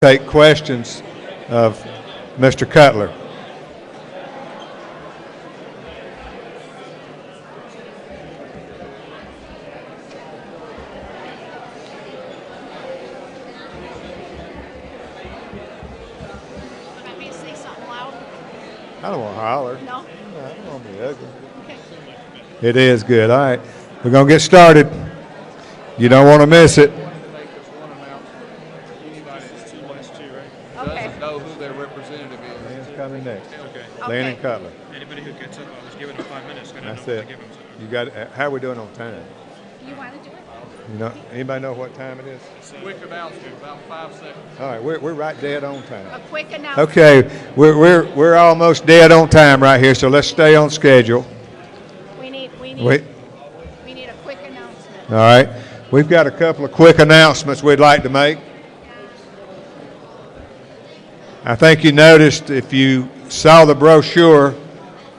take questions of Mr. Cutler. I don't want to holler. No? I don't want to be ugly. Okay. It is good. All right. We're going to get started. You don't want to miss it. Doesn't know who their representative is. Lynn's coming next. Okay. Lynn and Cutler. Anybody who gets up, I'll just give it 5 minutes. That's it. You got it. How are we doing on time? You want to do it? You know, anybody know what time it is? Quick announcement, about 5 seconds. All right, we're right dead on time. A quick announcement. Okay, we're almost dead on time right here, so let's stay on schedule. We need a quick announcement. All right, we've got a couple of quick announcements we'd like to make. I think you noticed, if you saw the brochure,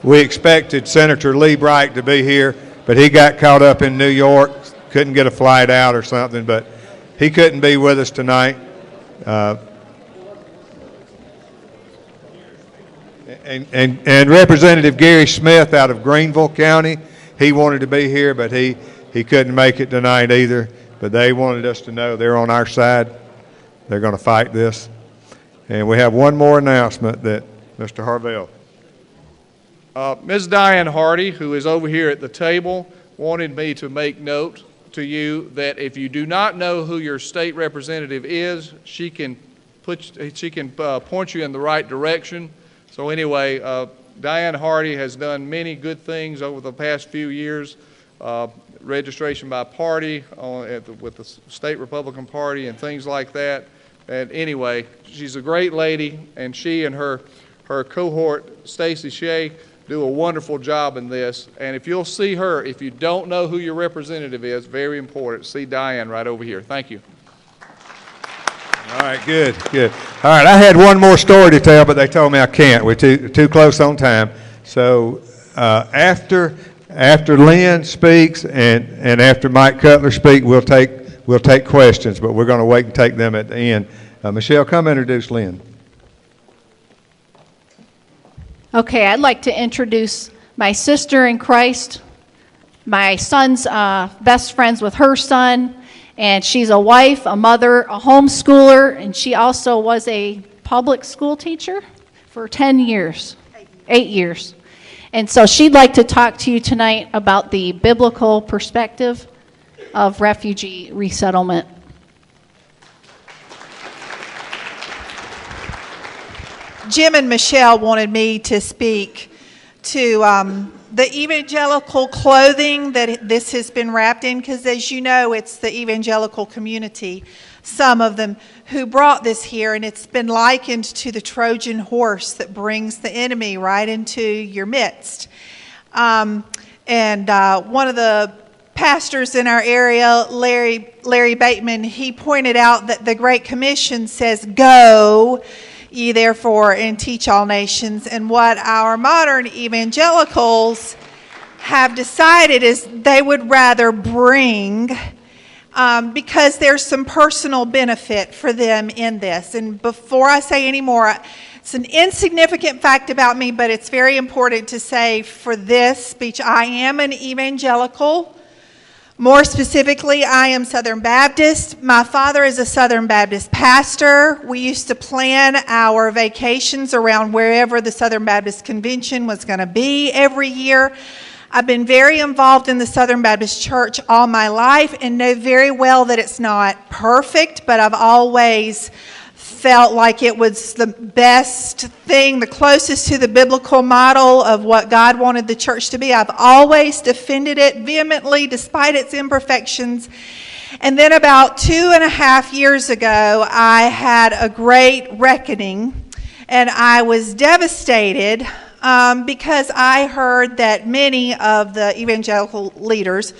we expected Senator Lee Bright to be here, but he got caught up in New York, couldn't get a flight out or something, but he couldn't be with us tonight. And Representative Gary Smith out of Greenville County, he wanted to be here, but he couldn't make it tonight either. But they wanted us to know they're on our side. They're going to fight this. And we have one more announcement that Mr. Harvell. Ms. Diane Hardy, who is over here at the table, wanted me to make note to you that if you do not know who your state representative is, she can point you in the right direction. So anyway, Diane Hardy has done many good things over the past few years. Registration by party with the state Republican Party and things like that. And anyway, she's a great lady, and she and her cohort, Stacy Shea, do a wonderful job in this. And if you'll see her, if you don't know who your representative is, very important, see Diane right over here. Thank you. All right, good. All right, I had one more story to tell, but they told me I can't. We're too close on time. So after Lynn speaks and after Mike Cutler speaks, we'll take questions, but we're going to wait and take them at the end. Michelle, come introduce Lynn. Okay, I'd like to introduce my sister in Christ. My son's best friends with her son, and she's a wife, a mother, a homeschooler, and she also was a public school teacher for 8 years. And so she'd like to talk to you tonight about the biblical perspective of refugee resettlement. Jim and Michelle wanted me to speak to the evangelical clothing that this has been wrapped in, because as you know, it's the evangelical community, some of them, who brought this here, and it's been likened to the Trojan horse that brings the enemy right into your midst. And one of the pastors in our area, Larry Bateman, he pointed out that the Great Commission says, "Go ye therefore and teach all nations." And what our modern evangelicals have decided is they would rather bring, because there's some personal benefit for them in this. And before I say any more, it's an insignificant fact about me, but it's very important to say for this speech, I am an evangelical. More specifically, I am Southern Baptist. My father is a Southern Baptist pastor. We used to plan our vacations around wherever the Southern Baptist Convention was going to be every year. I've been very involved in the Southern Baptist Church all my life and know very well that it's not perfect, but I've always felt like it was the best thing, the closest to the biblical model of what God wanted the church to be. I've always defended it vehemently despite its imperfections. And then about 2.5 years ago, I had a great reckoning, and I was devastated because I heard that many of the evangelical leaders,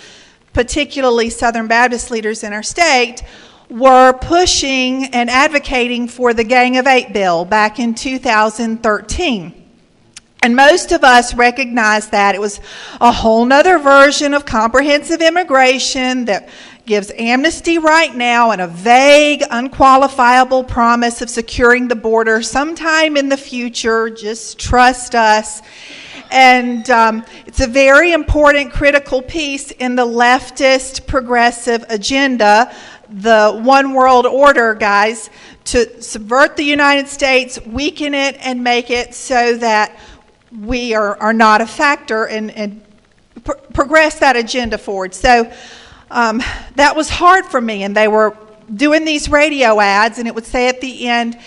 particularly Southern Baptist leaders in our state, were pushing and advocating for the Gang of Eight bill back in 2013. And most of us recognized that it was a whole nother version of comprehensive immigration that gives amnesty right now and a vague, unqualifiable promise of securing the border sometime in the future. Just trust us. And it's a very important, critical piece in the leftist progressive agenda, the one world order, guys, to subvert the United States, weaken it, and make it so that we are not a factor, and progress that agenda forward. So that was hard for me, and they were doing these radio ads, and it would say at the end,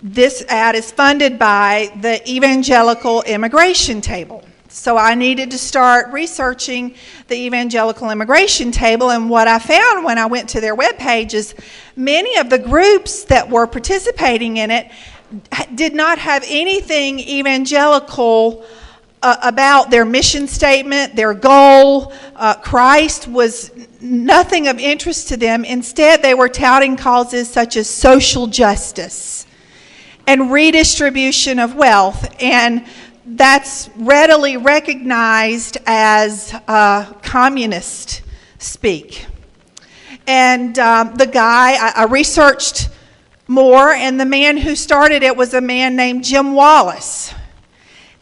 this ad is funded by the Evangelical Immigration Table. So I needed to start researching the Evangelical Immigration Table, and what I found when I went to their webpage is many of the groups that were participating in it did not have anything evangelical about their mission statement, their goal. Christ was nothing of interest to them. Instead, they were touting causes such as social justice and redistribution of wealth, and that's readily recognized as communist speak. And the guy, I researched more, and the man who started it was a man named Jim Wallace.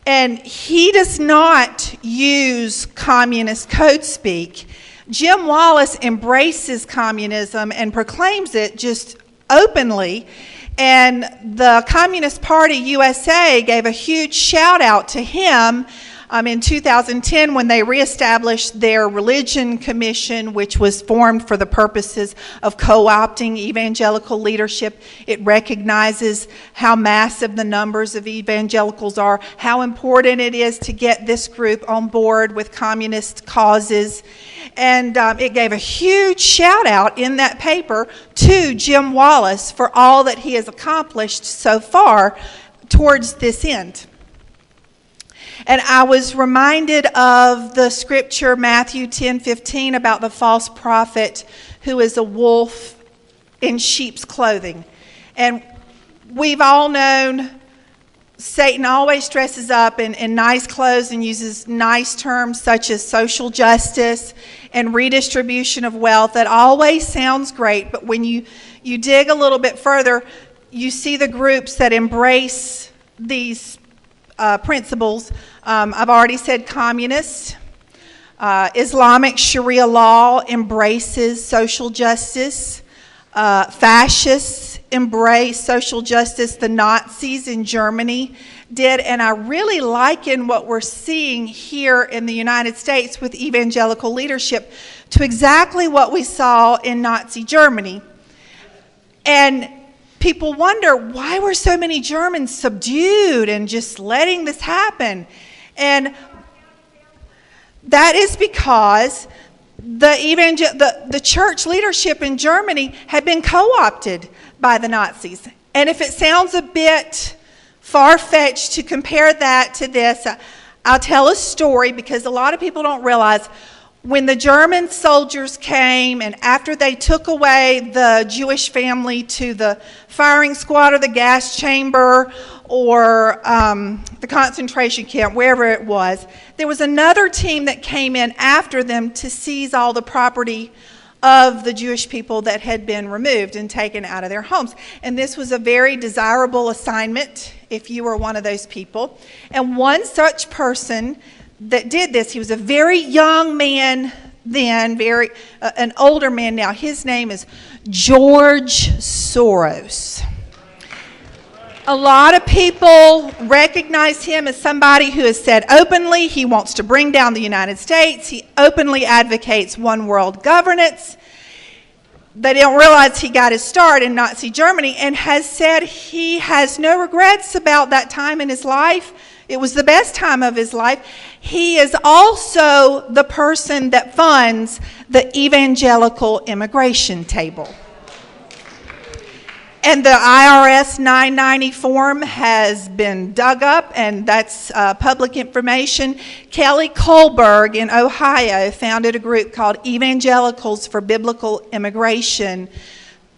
And he does not use communist code speak. Jim Wallace embraces communism and proclaims it just openly. And the Communist Party USA gave a huge shout out to him in 2010 when they reestablished their religion commission, which was formed for the purposes of co-opting evangelical leadership. It recognizes how massive the numbers of evangelicals are, how important it is to get this group on board with communist causes. And it gave a huge shout out in that paper to Jim Wallace for all that he has accomplished so far towards this end. And I was reminded of the scripture, Matthew 10:15, about the false prophet who is a wolf in sheep's clothing. And we've all known Satan always dresses up in nice clothes and uses nice terms such as social justice and redistribution of wealth. That always sounds great, but when you dig a little bit further, you see the groups that embrace these principles. I've already said communists. Islamic Sharia law embraces social justice. Fascists embrace social justice. The Nazis in Germany did, and I really liken what we're seeing here in the United States with evangelical leadership to exactly what we saw in Nazi Germany. And people wonder, why were so many Germans subdued and just letting this happen? And that is because the church leadership in Germany had been co-opted by the Nazis. And if it sounds a bit far-fetched to compare that to this, I'll tell a story because a lot of people don't realize when the German soldiers came and after they took away the Jewish family to the firing squad or the gas chamber or the concentration camp, wherever it was, there was another team that came in after them to seize all the property of the Jewish people that had been removed and taken out of their homes. And this was a very desirable assignment if you were one of those people. And one such person that did this, he was a very young man then, an older man now. His name is George Soros. A lot of people recognize him as somebody who has said openly he wants to bring down the United States. He openly advocates one world governance. They don't realize he got his start in Nazi Germany and has said he has no regrets about that time in his life. It was the best time of his life. He is also the person that funds the Evangelical Immigration Table. And the IRS 990 form has been dug up, and that's public information. Kelly Kohlberg in Ohio founded a group called Evangelicals for Biblical Immigration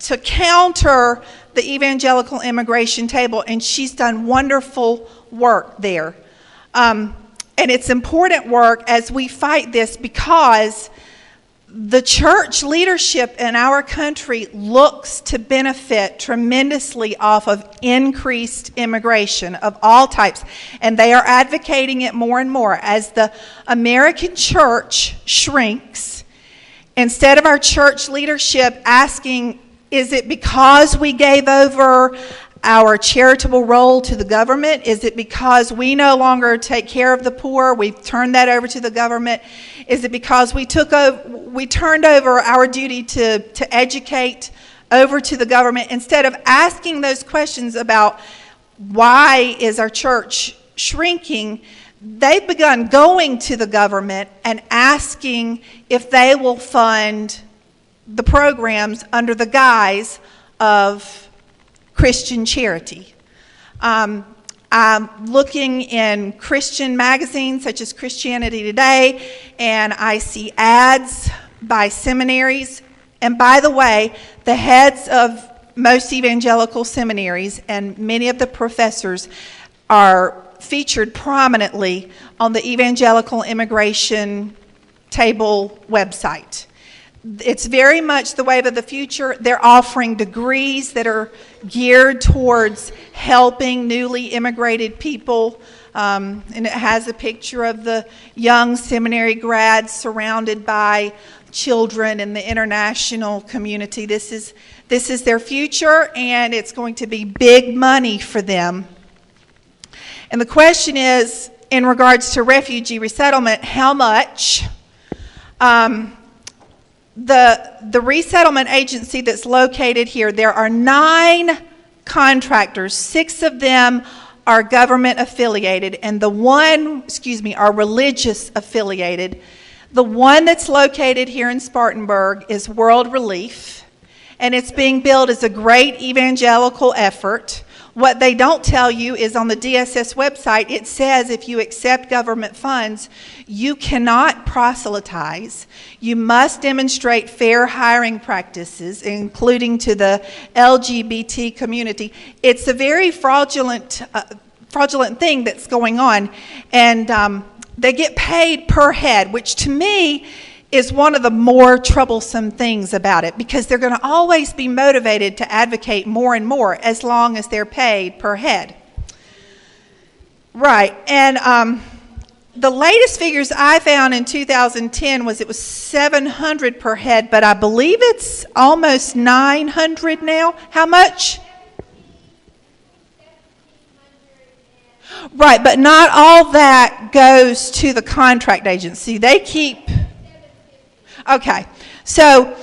to counter the Evangelical Immigration Table, and she's done wonderful work there. And it's important work as we fight this because the church leadership in our country looks to benefit tremendously off of increased immigration of all types, and they are advocating it more and more. As the American church shrinks, instead of our church leadership asking, is it because we gave over our charitable role to the government? Is it because we no longer take care of the poor? We've turned that over to the government. Is it because we turned over our duty to educate over to the government? Instead of asking those questions about why is our church shrinking, they've begun going to the government and asking if they will fund the programs under the guise of Christian charity. I'm looking in Christian magazines such as Christianity Today, and I see ads by seminaries. And by the way, the heads of most evangelical seminaries and many of the professors are featured prominently on the Evangelical Immigration Table website. It's very much the wave of the future. They're offering degrees that are geared towards helping newly immigrated people. And it has a picture of the young seminary grads surrounded by children in the international community. This is their future, and it's going to be big money for them. And the question is, in regards to refugee resettlement, how much? The resettlement agency that's located here, there are 9 contractors. 6 of them are government affiliated, and are religious affiliated. The one that's located here in Spartanburg is World Relief, and it's being billed as a great evangelical effort. What they don't tell you is on the DSS website, it says if you accept government funds, you cannot proselytize. You must demonstrate fair hiring practices, including to the LGBT community. It's a very fraudulent thing that's going on, and they get paid per head, which to me is one of the more troublesome things about it, because they're going to always be motivated to advocate more and more as long as they're paid per head. Right, and the latest figures I found in 2010 was it was 700 per head, but I believe it's almost 900 now. How much? Right, but not all that goes to the contract agency. They keep... Okay, so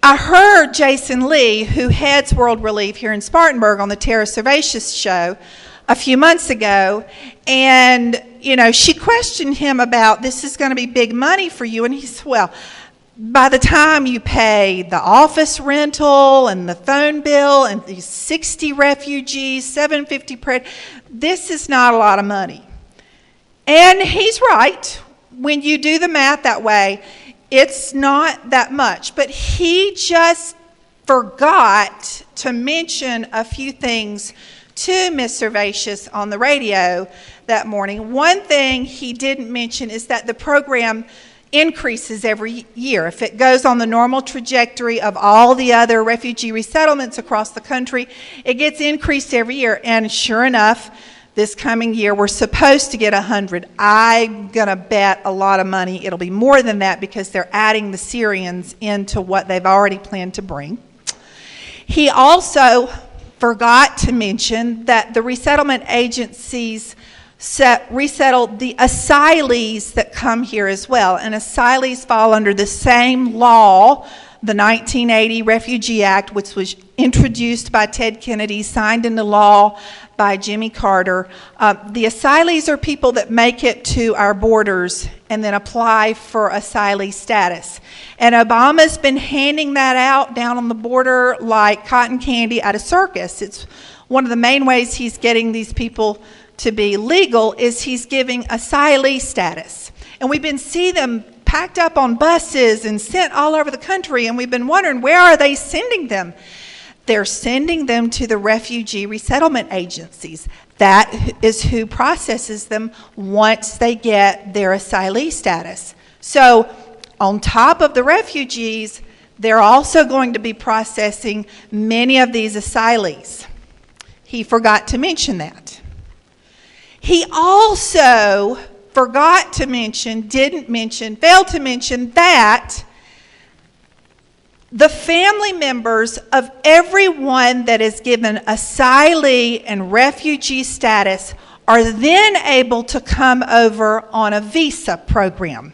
I heard Jason Lee, who heads World Relief here in Spartanburg, on the Tara Servatius show a few months ago, and, she questioned him about, this is going to be big money for you, and he said, well, by the time you pay the office rental and the phone bill and these 60 refugees, $750 per head, this is not a lot of money. And he's right. When you do the math that way, it's not that much, but he just forgot to mention a few things to Ms. Servatius on the radio that morning. One thing he didn't mention is that the program increases every year. If it goes on the normal trajectory of all the other refugee resettlements across the country, it gets increased every year. And sure enough, this coming year, we're supposed to get 100. I'm going to bet a lot of money it'll be more than that, because they're adding the Syrians into what they've already planned to bring. He also forgot to mention that the resettlement agencies resettled the asylees that come here as well. And asylees fall under the same law, the 1980 Refugee Act, which was introduced by Ted Kennedy, signed into law by Jimmy Carter. The asylees are people that make it to our borders and then apply for asylee status. And Obama's been handing that out down on the border like cotton candy at a circus. It's one of the main ways he's getting these people to be legal, is he's giving asylee status. And we've been seeing them packed up on buses and sent all over the country, and we've been wondering, where are they sending them? They're sending them to the refugee resettlement agencies. That is who processes them once they get their asylee status. So On top of the refugees, they're also going to be processing many of these asylees. He forgot to mention that. He also failed to mention that the family members of everyone that is given asylee and refugee status are then able to come over on a visa program.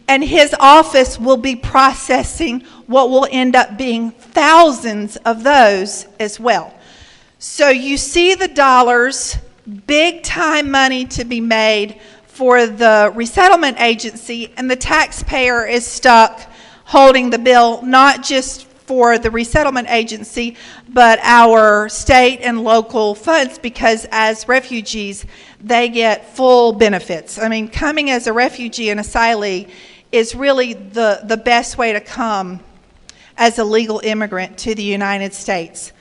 And his office will be processing what will end up being thousands of those as well. So you see the dollars, big time money to be made for the resettlement agency, and the taxpayer is stuck holding the bill, not just for the resettlement agency, but our state and local funds, because as refugees, they get full benefits. I mean, coming as a refugee and asylee is really the best way to come as a legal immigrant to the United States.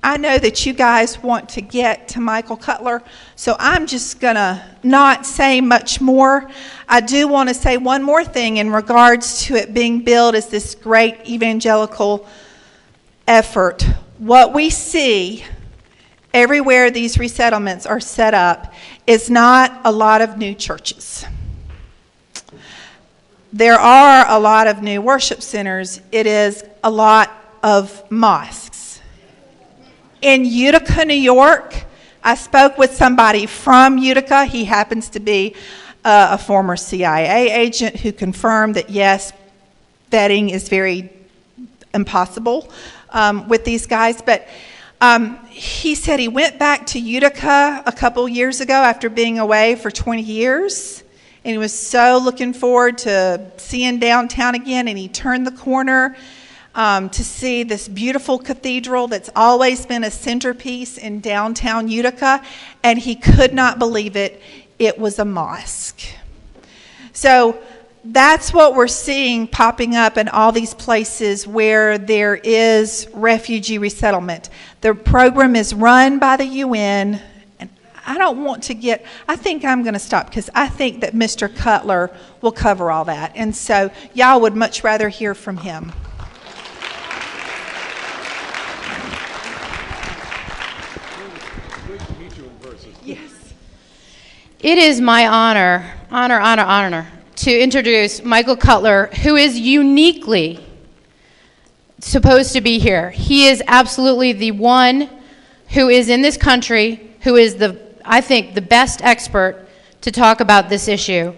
I know that you guys want to get to Michael Cutler, so I'm just going to not say much more. I do want to say one more thing in regards to it being billed as this great evangelical effort. What we see everywhere these resettlements are set up is not a lot of new churches. There are a lot of new worship centers. It is a lot of mosques. In Utica, New York, I spoke with somebody from Utica. He happens to be a former CIA agent who confirmed that, yes, vetting is very impossible with these guys. But he said he went back to Utica a couple years ago after being away for 20 years. And he was so looking forward to seeing downtown again. And he turned the corner to see this beautiful cathedral that's always been a centerpiece in downtown Utica, and he could not believe it. It was a mosque. So that's what we're seeing popping up in all these places where there is refugee resettlement. The program is run by the UN, and I think I'm going to stop because I think that Mr. Cutler will cover all that. And so y'all would much rather hear from him. Yes. It is my honor to introduce Michael Cutler, who is uniquely supposed to be here. He is absolutely the one who is in this country, who is I think the best expert to talk about this issue.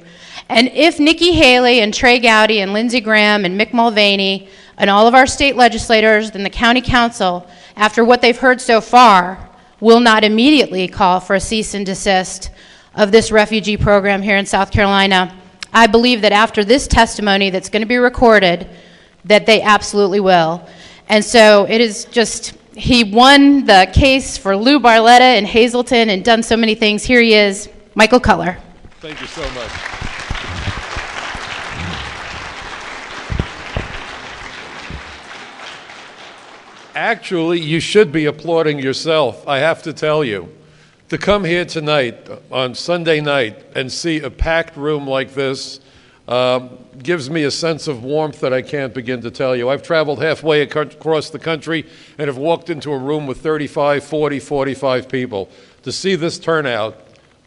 And if Nikki Haley and Trey Gowdy and Lindsey Graham and Mick Mulvaney and all of our state legislators and the county council, after what they've heard so far, will not immediately call for a cease and desist of this refugee program here in South Carolina, I believe that after this testimony that's going to be recorded, that they absolutely will. And so it is just, he won the case for Lou Barletta in Hazleton and done so many things. Here he is, Michael Cutler. Thank you so much. Actually, you should be applauding yourself, I have to tell you. To come here tonight, on Sunday night, and see a packed room like this gives me a sense of warmth that I can't begin to tell you. I've traveled halfway across the country and have walked into a room with 35, 40, 45 people. To see this turnout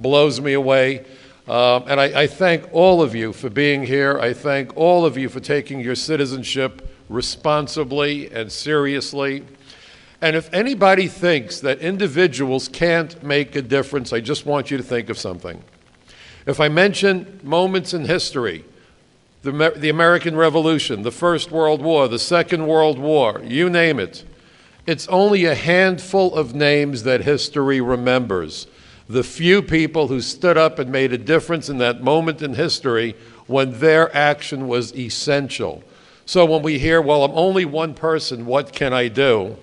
blows me away. And I thank all of you for being here. I thank all of you for taking your citizenship responsibly and seriously. And if anybody thinks that individuals can't make a difference, I just want you to think of something. If I mention moments in history, the American Revolution, the First World War, the Second World War, you name it, it's only a handful of names that history remembers. The few people who stood up and made a difference in that moment in history when their action was essential. So when we hear, well, I'm only one person, what can I do?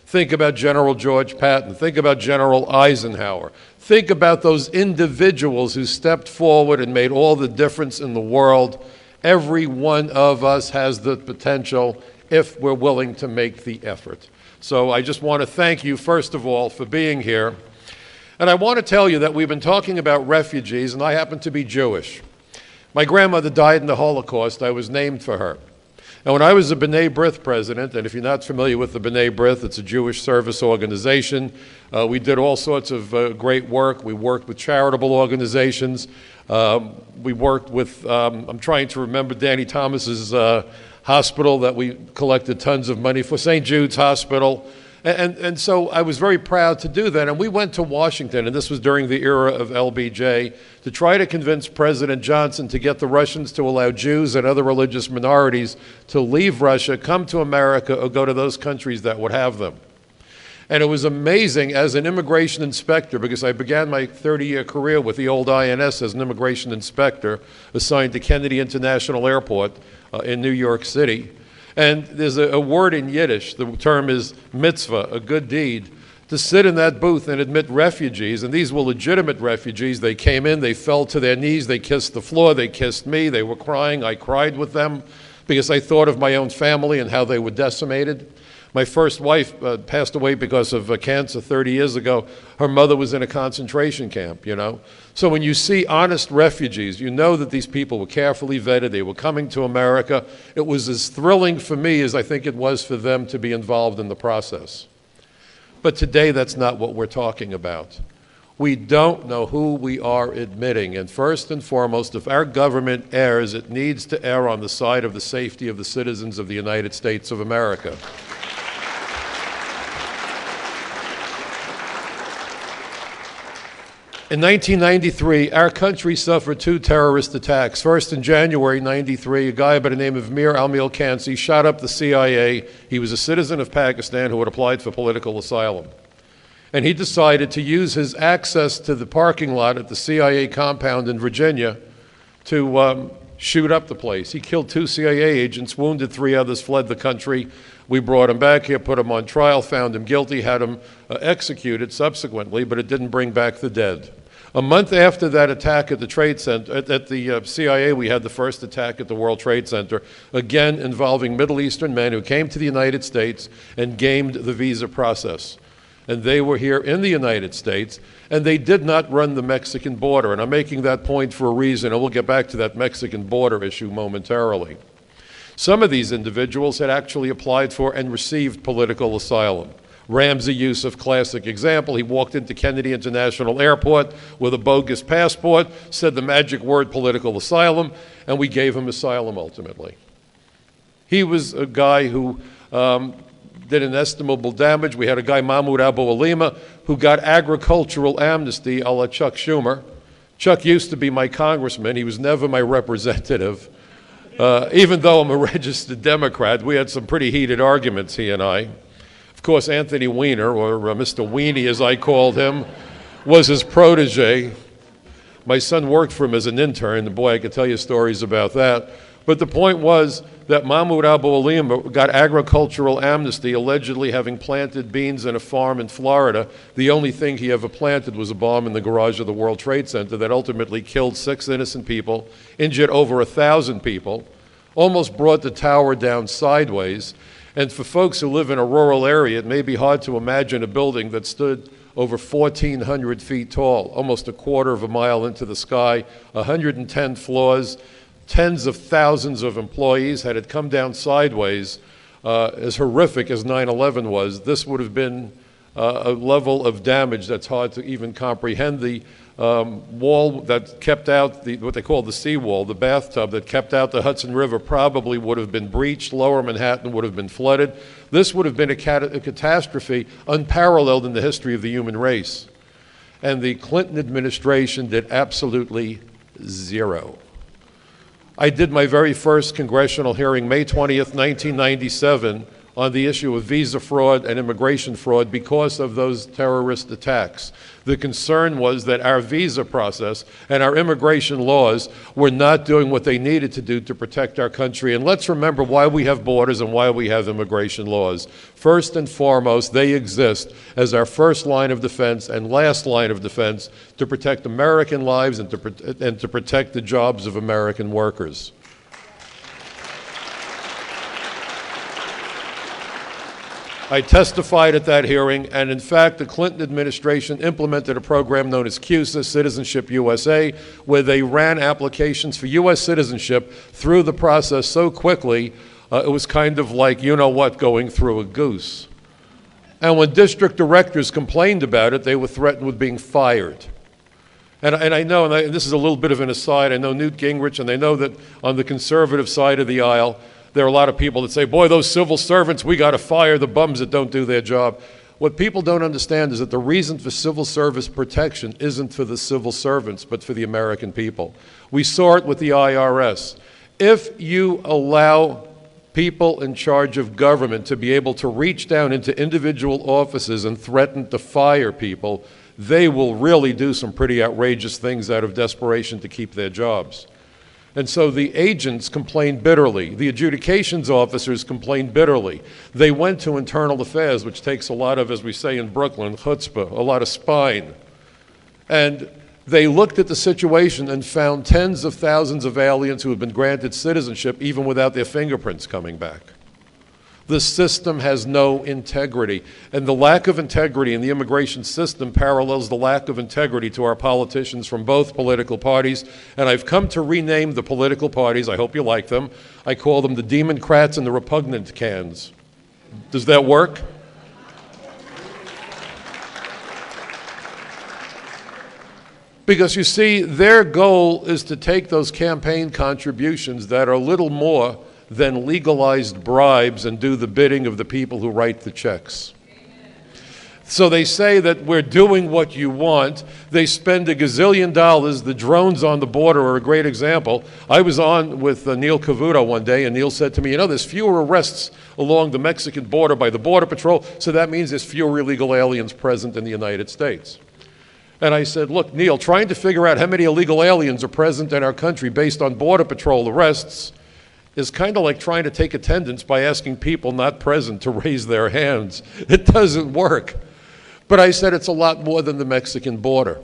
Think about General George Patton. Think about General Eisenhower. Think about those individuals who stepped forward and made all the difference in the world. Every one of us has the potential if we're willing to make the effort. So I just want to thank you, first of all, for being here. And I want to tell you that we've been talking about refugees, and I happen to be Jewish. My grandmother died in the Holocaust. I was named for her. And when I was a B'nai B'rith president, and if you're not familiar with the B'nai B'rith, it's a Jewish service organization. We did all sorts of great work. We worked with charitable organizations. We worked with, I'm trying to remember Danny Thomas's hospital that we collected tons of money for, St. Jude's Hospital. And so I was very proud to do that. And we went to Washington, and this was during the era of LBJ, to try to convince President Johnson to get the Russians to allow Jews and other religious minorities to leave Russia, come to America, or go to those countries that would have them. And it was amazing as an immigration inspector, because I began my 30-year career with the old INS as an immigration inspector assigned to Kennedy International Airport in New York City. And there's a word in Yiddish, the term is mitzvah, a good deed, to sit in that booth and admit refugees, and these were legitimate refugees. They came in, they fell to their knees, they kissed the floor, they kissed me, they were crying, I cried with them because I thought of my own family and how they were decimated. My first wife passed away because of cancer 30 years ago. Her mother was in a concentration camp, you know. So when you see honest refugees, you know that these people were carefully vetted. They were coming to America. It was as thrilling for me as I think it was for them to be involved in the process. But today, that's not what we're talking about. We don't know who we are admitting. And first and foremost, if our government errs, it needs to err on the side of the safety of the citizens of the United States of America. In 1993, our country suffered 2 terrorist attacks. First, in January 93, a guy by the name of Mir Al-Milkansi shot up the CIA. He was a citizen of Pakistan who had applied for political asylum. And he decided to use his access to the parking lot at the CIA compound in Virginia to shoot up the place. He killed 2 CIA agents, wounded 3 others, fled the country. We brought him back here, put him on trial, found him guilty, had him executed subsequently, but it didn't bring back the dead. A month after that attack at the Trade Center, at the CIA, we had the first attack at the World Trade Center, again involving Middle Eastern men who came to the United States and gamed the visa process. And they were here in the United States, and they did not run the Mexican border. And I'm making that point for a reason, and we'll get back to that Mexican border issue momentarily. Some of these individuals had actually applied for and received political asylum. Ramsey Youssef, classic example. He walked into Kennedy International Airport with a bogus passport, said the magic word political asylum, and we gave him asylum ultimately. He was a guy who did inestimable damage. We had a guy, Mahmoud Abu Alima, who got agricultural amnesty a la Chuck Schumer. Chuck used to be my congressman. He was never my representative. Even though I'm a registered Democrat, we had some pretty heated arguments, he and I. Of course, Anthony Weiner, or Mr. Weenie as I called him, was his protege. My son worked for him as an intern, and boy, I could tell you stories about that. But the point was that Mahmoud Abu Alima got agricultural amnesty, allegedly having planted beans in a farm in Florida. The only thing he ever planted was a bomb in the garage of the World Trade Center that ultimately killed 6 innocent people, injured over 1,000 people, almost brought the tower down sideways. And for folks who live in a rural area, it may be hard to imagine a building that stood over 1,400 feet tall, almost a quarter of a mile into the sky, 110 floors, tens of thousands of employees. Had it come down sideways, as horrific as 9/11 was, this would have been a level of damage that's hard to even comprehend. The wall that kept out what they call the seawall, the bathtub that kept out the Hudson River, probably would have been breached. Lower Manhattan would have been flooded. This would have been a catastrophe unparalleled in the history of the human race. And the Clinton administration did absolutely zero. I did my very first congressional hearing May 20th, 1997, on the issue of visa fraud and immigration fraud because of those terrorist attacks. The concern was that our visa process and our immigration laws were not doing what they needed to do to protect our country. And let's remember why we have borders and why we have immigration laws. First and foremost, they exist as our first line of defense and last line of defense to protect American lives and to protect the jobs of American workers. I testified at that hearing, and in fact, the Clinton administration implemented a program known as CUSA, Citizenship USA, where they ran applications for U.S. citizenship through the process so quickly, it was kind of like, you know what, going through a goose. And when district directors complained about it, they were threatened with being fired. And I know, and this is a little bit of an aside, I know Newt Gingrich, and I know that on the conservative side of the aisle, there are a lot of people that say, boy, those civil servants, we got to fire the bums that don't do their job. What people don't understand is that the reason for civil service protection isn't for the civil servants, but for the American people. We saw it with the IRS. If you allow people in charge of government to be able to reach down into individual offices and threaten to fire people, they will really do some pretty outrageous things out of desperation to keep their jobs. And so the agents complained bitterly. The adjudications officers complained bitterly. They went to internal affairs, which takes a lot of, as we say in Brooklyn, chutzpah, a lot of spine. And they looked at the situation and found tens of thousands of aliens who had been granted citizenship even without their fingerprints coming back. The system has no integrity, and the lack of integrity in the immigration system parallels the lack of integrity to our politicians from both political parties, and I've come to rename the political parties, I hope you like them, I call them the Democrats and the Repugnant cans. Does that work? Because you see, their goal is to take those campaign contributions that are little more than legalized bribes and do the bidding of the people who write the checks. So they say that we're doing what you want. They spend $1 gazillion. The drones on the border are a great example. I was on with Neil Cavuto one day, and Neil said to me, you know, there's fewer arrests along the Mexican border by the Border Patrol, so that means there's fewer illegal aliens present in the United States. And I said, look, Neil, trying to figure out how many illegal aliens are present in our country based on Border Patrol arrests is kind of like trying to take attendance by asking people not present to raise their hands. It doesn't work. But I said it's a lot more than the Mexican border.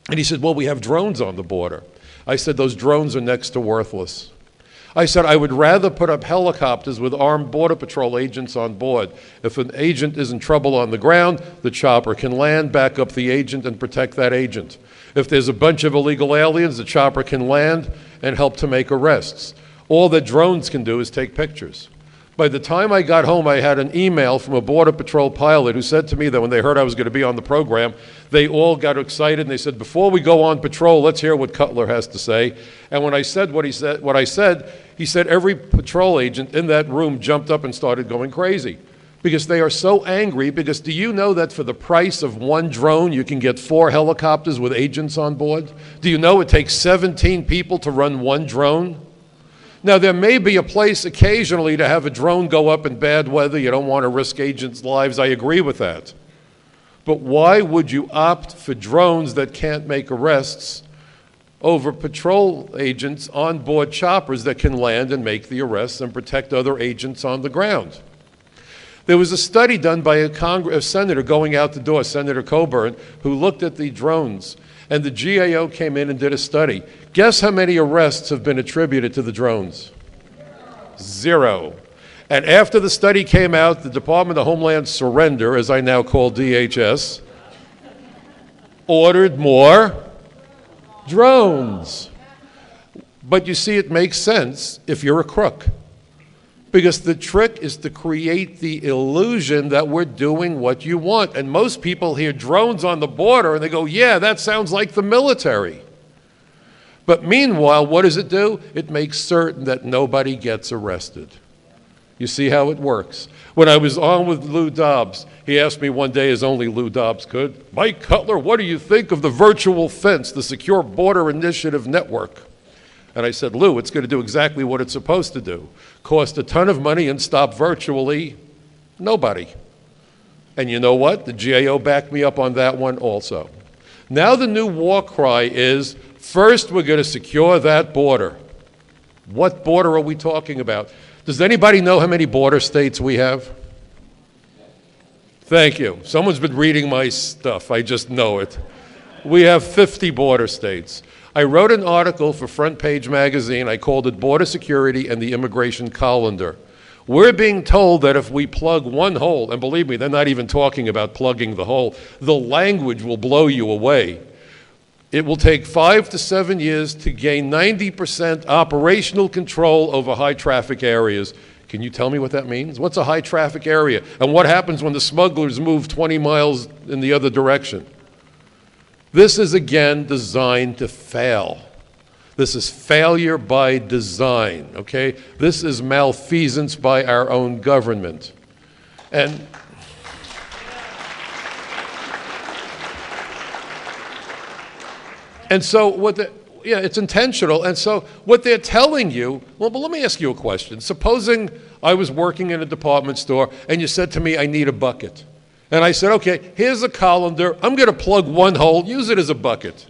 And he said, well, we have drones on the border. I said, those drones are next to worthless. I said, I would rather put up helicopters with armed Border Patrol agents on board. If an agent is in trouble on the ground, the chopper can land, back up the agent, and protect that agent. If there's a bunch of illegal aliens, the chopper can land and help to make arrests. All that drones can do is take pictures. By the time I got home, I had an email from a Border Patrol pilot who said to me that when they heard I was going to be on the program, they all got excited and they said, before we go on patrol, let's hear what Cutler has to say. And when I said what I said, he said every patrol agent in that room jumped up and started going crazy because they are so angry. Because do you know that for the price of one drone, you can get 4 helicopters with agents on board? Do you know it takes 17 people to run one drone? Now, there may be a place occasionally to have a drone go up in bad weather. You don't want to risk agents' lives. I agree with that. But why would you opt for drones that can't make arrests over patrol agents on board choppers that can land and make the arrests and protect other agents on the ground? There was a study done by a senator going out the door, Senator Coburn, who looked at the drones. And the GAO came in and did a study. Guess how many arrests have been attributed to the drones? 0. And after the study came out, the Department of Homeland Surrender, as I now call DHS, ordered more drones. But you see, it makes sense if you're a crook. Because the trick is to create the illusion that we're doing what you want. And most people hear drones on the border and they go, yeah, that sounds like the military. But meanwhile, what does it do? It makes certain that nobody gets arrested. You see how it works. When I was on with Lou Dobbs, he asked me one day, as only Lou Dobbs could, Mike Cutler, what do you think of the virtual fence, the Secure Border Initiative Network? And I said, Lou, it's going to do exactly what it's supposed to do. Cost a ton of money and stop virtually nobody. And you know what? The GAO backed me up on that one also. Now the new war cry is, first we're going to secure that border. What border are we talking about? Does anybody know how many border states we have? Thank you. Someone's been reading my stuff. I just know it. We have 50 border states. I wrote an article for Front Page Magazine. I called it Border Security and the Immigration Colander. We're being told that if we plug one hole, and believe me, they're not even talking about plugging the hole, the language will blow you away. It will take 5 to 7 years to gain 90% operational control over high traffic areas. Can you tell me what that means? What's a high traffic area? And what happens when the smugglers move 20 miles in the other direction? This is again designed to fail. This is failure by design, okay? This is malfeasance by our own government. And so it's intentional. And so what they're telling you, well, but let me ask you a question. Supposing I was working in a department store and you said to me, I need a bucket. And I said, okay, here's a colander. I'm going to plug one hole, use it as a bucket.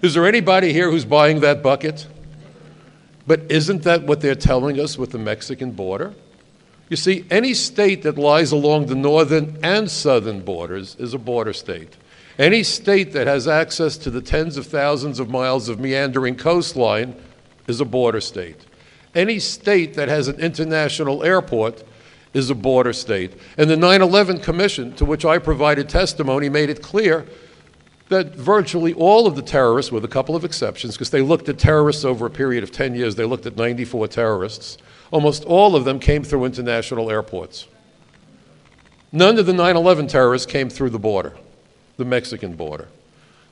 Is there anybody here who's buying that bucket? But isn't that what they're telling us with the Mexican border? You see, any state that lies along the northern and southern borders is a border state. Any state that has access to the tens of thousands of miles of meandering coastline is a border state. Any state that has an international airport is a border state. And the 9/11 Commission, to which I provided testimony, made it clear that virtually all of the terrorists, with a couple of exceptions, because they looked at terrorists over a period of 10 years, they looked at 94 terrorists, almost all of them came through international airports. None of the 9/11 terrorists came through the border, the Mexican border.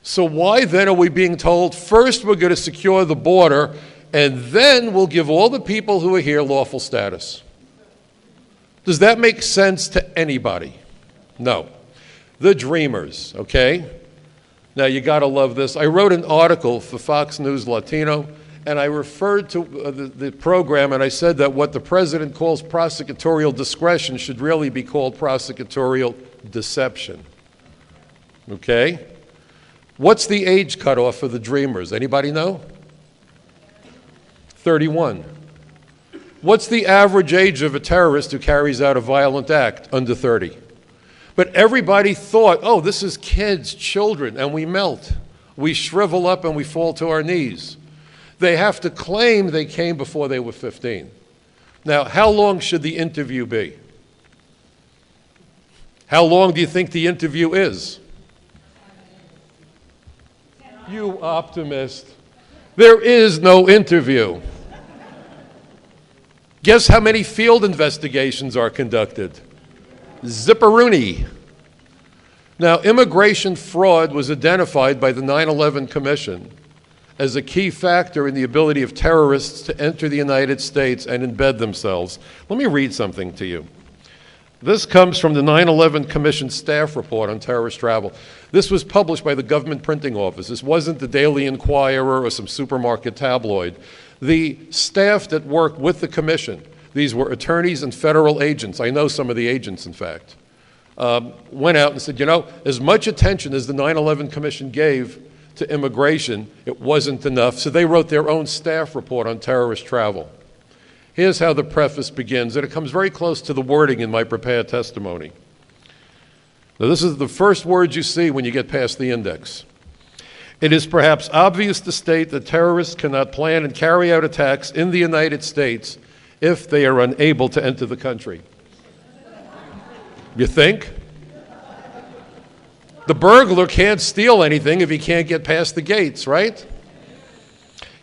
So why then are we being told, first we're going to secure the border, and then we'll give all the people who are here lawful status? Does that make sense to anybody? No. The Dreamers, okay? Now, you got to love this. I wrote an article for Fox News Latino, and I referred to the program, and I said that what the president calls prosecutorial discretion should really be called prosecutorial deception. Okay? What's the age cutoff for the Dreamers? Anybody know? 31. What's the average age of a terrorist who carries out a violent act? Under 30. But everybody thought, oh, this is kids, children, and we melt. We shrivel up and we fall to our knees. They have to claim they came before they were 15. Now, how long should the interview be? How long do you think the interview is? You optimist. There is no interview. Guess how many field investigations are conducted? Zipperoonie. Now, immigration fraud was identified by the 9/11 Commission as a key factor in the ability of terrorists to enter the United States and embed themselves. Let me read something to you. This comes from the 9/11 Commission staff report on terrorist travel. This was published by the government printing office. This wasn't the Daily Inquirer or some supermarket tabloid. The staff that worked with the commission, these were attorneys and federal agents, I know some of the agents, in fact, went out and said, you know, as much attention as the 9/11 Commission gave to immigration, it wasn't enough. So they wrote their own staff report on terrorist travel. Here's how the preface begins, and it comes very close to the wording in my prepared testimony. Now, this is the first words you see when you get past the index. It is perhaps obvious to state that terrorists cannot plan and carry out attacks in the United States if they are unable to enter the country. You think? The burglar can't steal anything if he can't get past the gates, right?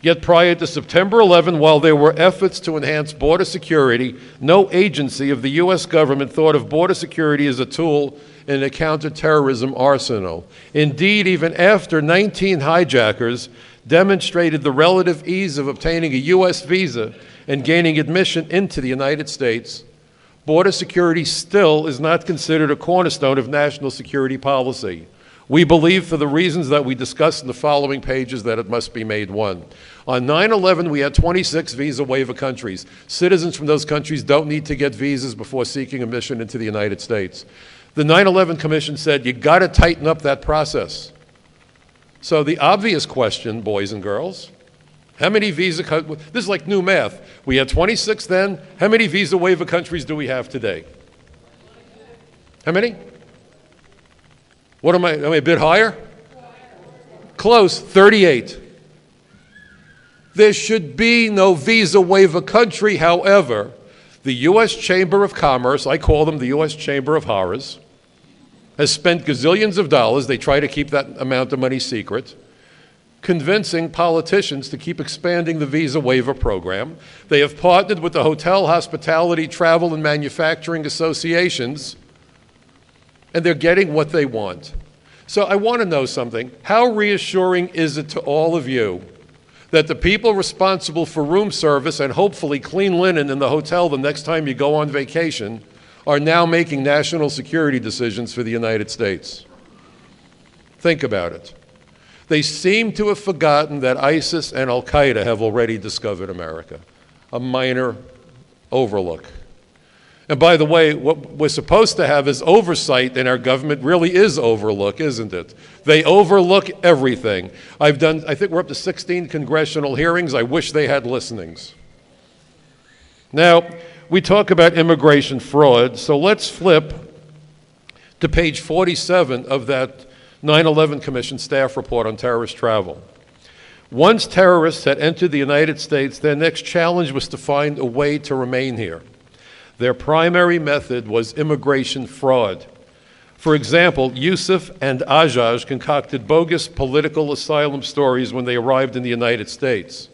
Yet prior to September 11, while there were efforts to enhance border security, no agency of the U.S. government thought of border security as a tool in a counterterrorism arsenal. Indeed, even after 19 hijackers demonstrated the relative ease of obtaining a U.S. visa and gaining admission into the United States, border security still is not considered a cornerstone of national security policy. We believe, for the reasons that we discussed in the following pages, that it must be made one. On 9/11, we had 26 visa waiver countries. Citizens from those countries don't need to get visas before seeking admission into the United States. The 9/11 Commission said, you got to tighten up that process. So the obvious question, boys and girls, how many visa countries, this is like new math. We had 26 then. How many visa waiver countries do we have today? How many? What am I a bit higher? Close, 38. There should be no visa waiver country, however, The U.S. Chamber of Commerce, I call them the U.S. Chamber of Horrors, has spent gazillions of dollars, they try to keep that amount of money secret, convincing politicians to keep expanding the visa waiver program. They have partnered with the hotel, hospitality, travel, and manufacturing associations, and they're getting what they want. So I want to know something. How reassuring is it to all of you that the people responsible for room service and hopefully clean linen in the hotel the next time you go on vacation are now making national security decisions for the United States? Think about it. They seem to have forgotten that ISIS and Al-Qaeda have already discovered America. A minor overlook. And by the way, what we're supposed to have as oversight in our government really is overlook, isn't it? They overlook everything. I think we're up to 16 congressional hearings. I wish they had listenings. Now, we talk about immigration fraud, so let's flip to page 47 of that 9/11 Commission staff report on terrorist travel. Once terrorists had entered the United States, their next challenge was to find a way to remain here. Their primary method was immigration fraud. For example, Yusuf and Ajaj concocted bogus political asylum stories when they arrived in the United States.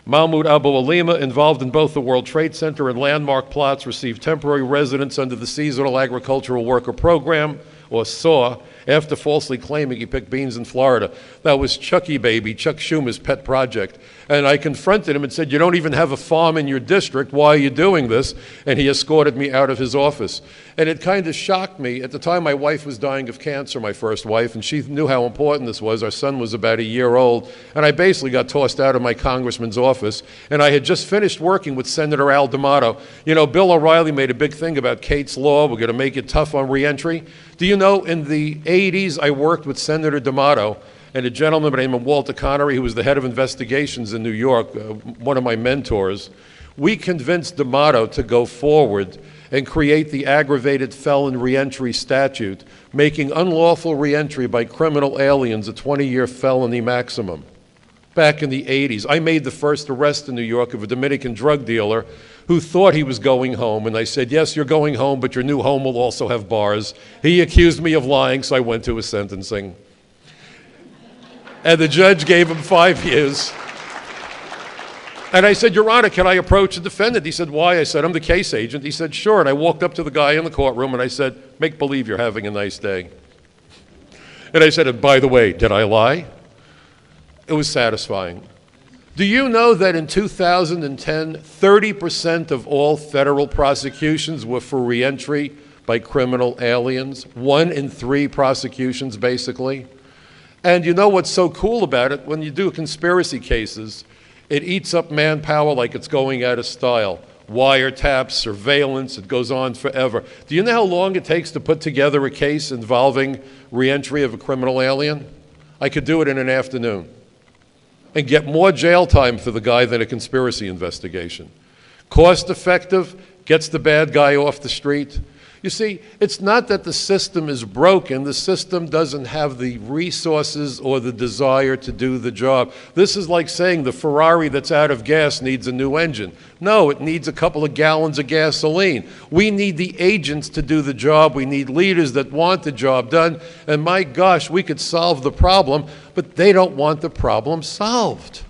Mahmoud Abu Alima, involved in both the World Trade Center and landmark plots, received temporary residence under the Seasonal Agricultural Worker Program, or SAW, after falsely claiming he picked beans in Florida. That was Chucky Baby, Chuck Schumer's pet project. And I confronted him and said, you don't even have a farm in your district, why are you doing this? And he escorted me out of his office. And it kind of shocked me. At the time, my wife was dying of cancer, my first wife, and she knew how important this was. Our son was about a year old, and I basically got tossed out of my congressman's office. And I had just finished working with Senator Al D'Amato. You know, Bill O'Reilly made a big thing about Kate's Law. We're going to make it tough on reentry. Do you know, in the 80s, I worked with Senator D'Amato and a gentleman by the name of Walter Connery, who was the head of investigations in New York, one of my mentors. We convinced D'Amato to go forward and create the aggravated felon reentry statute, making unlawful reentry by criminal aliens a 20-year felony maximum. Back in the 80s, I made the first arrest in New York of a Dominican drug dealer who thought he was going home, and I said, yes, you're going home, but your new home will also have bars. He accused me of lying, so I went to his sentencing. And the judge gave him 5 years. And I said, Your Honor, can I approach the defendant? He said, why? I said, I'm the case agent. He said, sure. And I walked up to the guy in the courtroom and I said, make believe you're having a nice day. And I said, and by the way, did I lie? It was satisfying. Do you know that in 2010, 30% of all federal prosecutions were for reentry by criminal aliens? 1 in 3 prosecutions, basically. And you know what's so cool about it? When you do conspiracy cases, it eats up manpower like it's going out of style. Wiretaps, surveillance, it goes on forever. Do you know how long it takes to put together a case involving reentry of a criminal alien? I could do it in an afternoon and get more jail time for the guy than a conspiracy investigation. Cost effective, gets the bad guy off the street. You see, it's not that the system is broken. The system doesn't have the resources or the desire to do the job. This is like saying the Ferrari that's out of gas needs a new engine. No, it needs a couple of gallons of gasoline. We need the agents to do the job. We need leaders that want the job done. And my gosh, we could solve the problem, but they don't want the problem solved.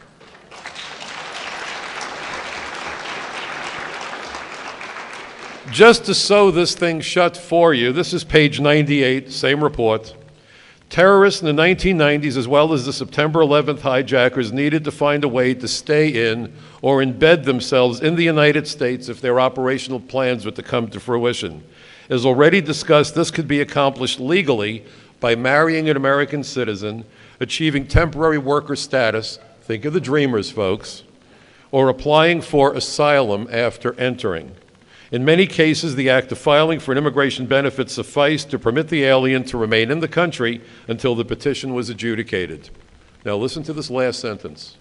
Just to sew this thing shut for you, this is page 98, same report. Terrorists in the 1990s, as well as the September 11th hijackers, needed to find a way to stay in or embed themselves in the United States if their operational plans were to come to fruition. As already discussed, this could be accomplished legally by marrying an American citizen, achieving temporary worker status, think of the dreamers, folks, or applying for asylum after entering. In many cases, the act of filing for an immigration benefit sufficed to permit the alien to remain in the country until the petition was adjudicated. Now listen to this last sentence.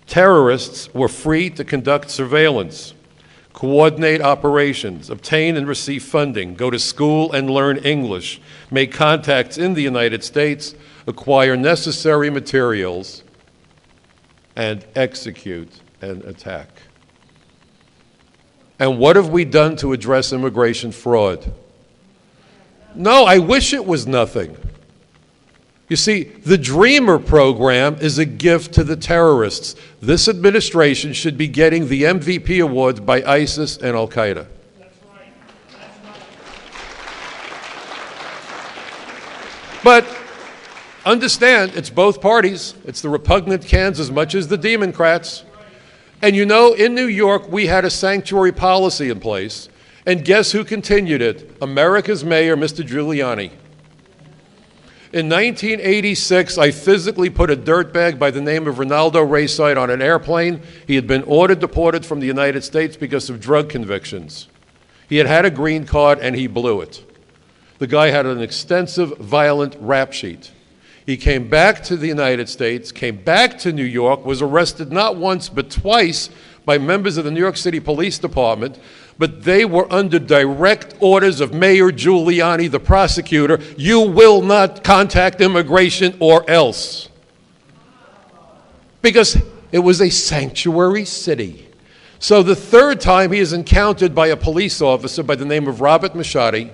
Terrorists were free to conduct surveillance, coordinate operations, obtain and receive funding, go to school and learn English, make contacts in the United States, acquire necessary materials, and execute an attack. And what have we done to address immigration fraud? No, I wish it was nothing. You see, the Dreamer program is a gift to the terrorists. This administration should be getting the MVP awards by ISIS and Al-Qaeda. But understand, it's both parties. It's the repugnant cans as much as the Democrats. And you know, in New York, we had a sanctuary policy in place. And guess who continued it? America's mayor, Mr. Giuliani. In 1986, I physically put a dirtbag by the name of Ronaldo Rayside on an airplane. He had been ordered deported from the United States because of drug convictions. He had had a green card and he blew it. The guy had an extensive violent rap sheet. He came back to the United States, came back to New York, was arrested not once but twice by members of the New York City Police Department, but they were under direct orders of Mayor Giuliani, the prosecutor. You will not contact immigration or else. Because it was a sanctuary city. So the third time he is encountered by a police officer by the name of Robert Machadi,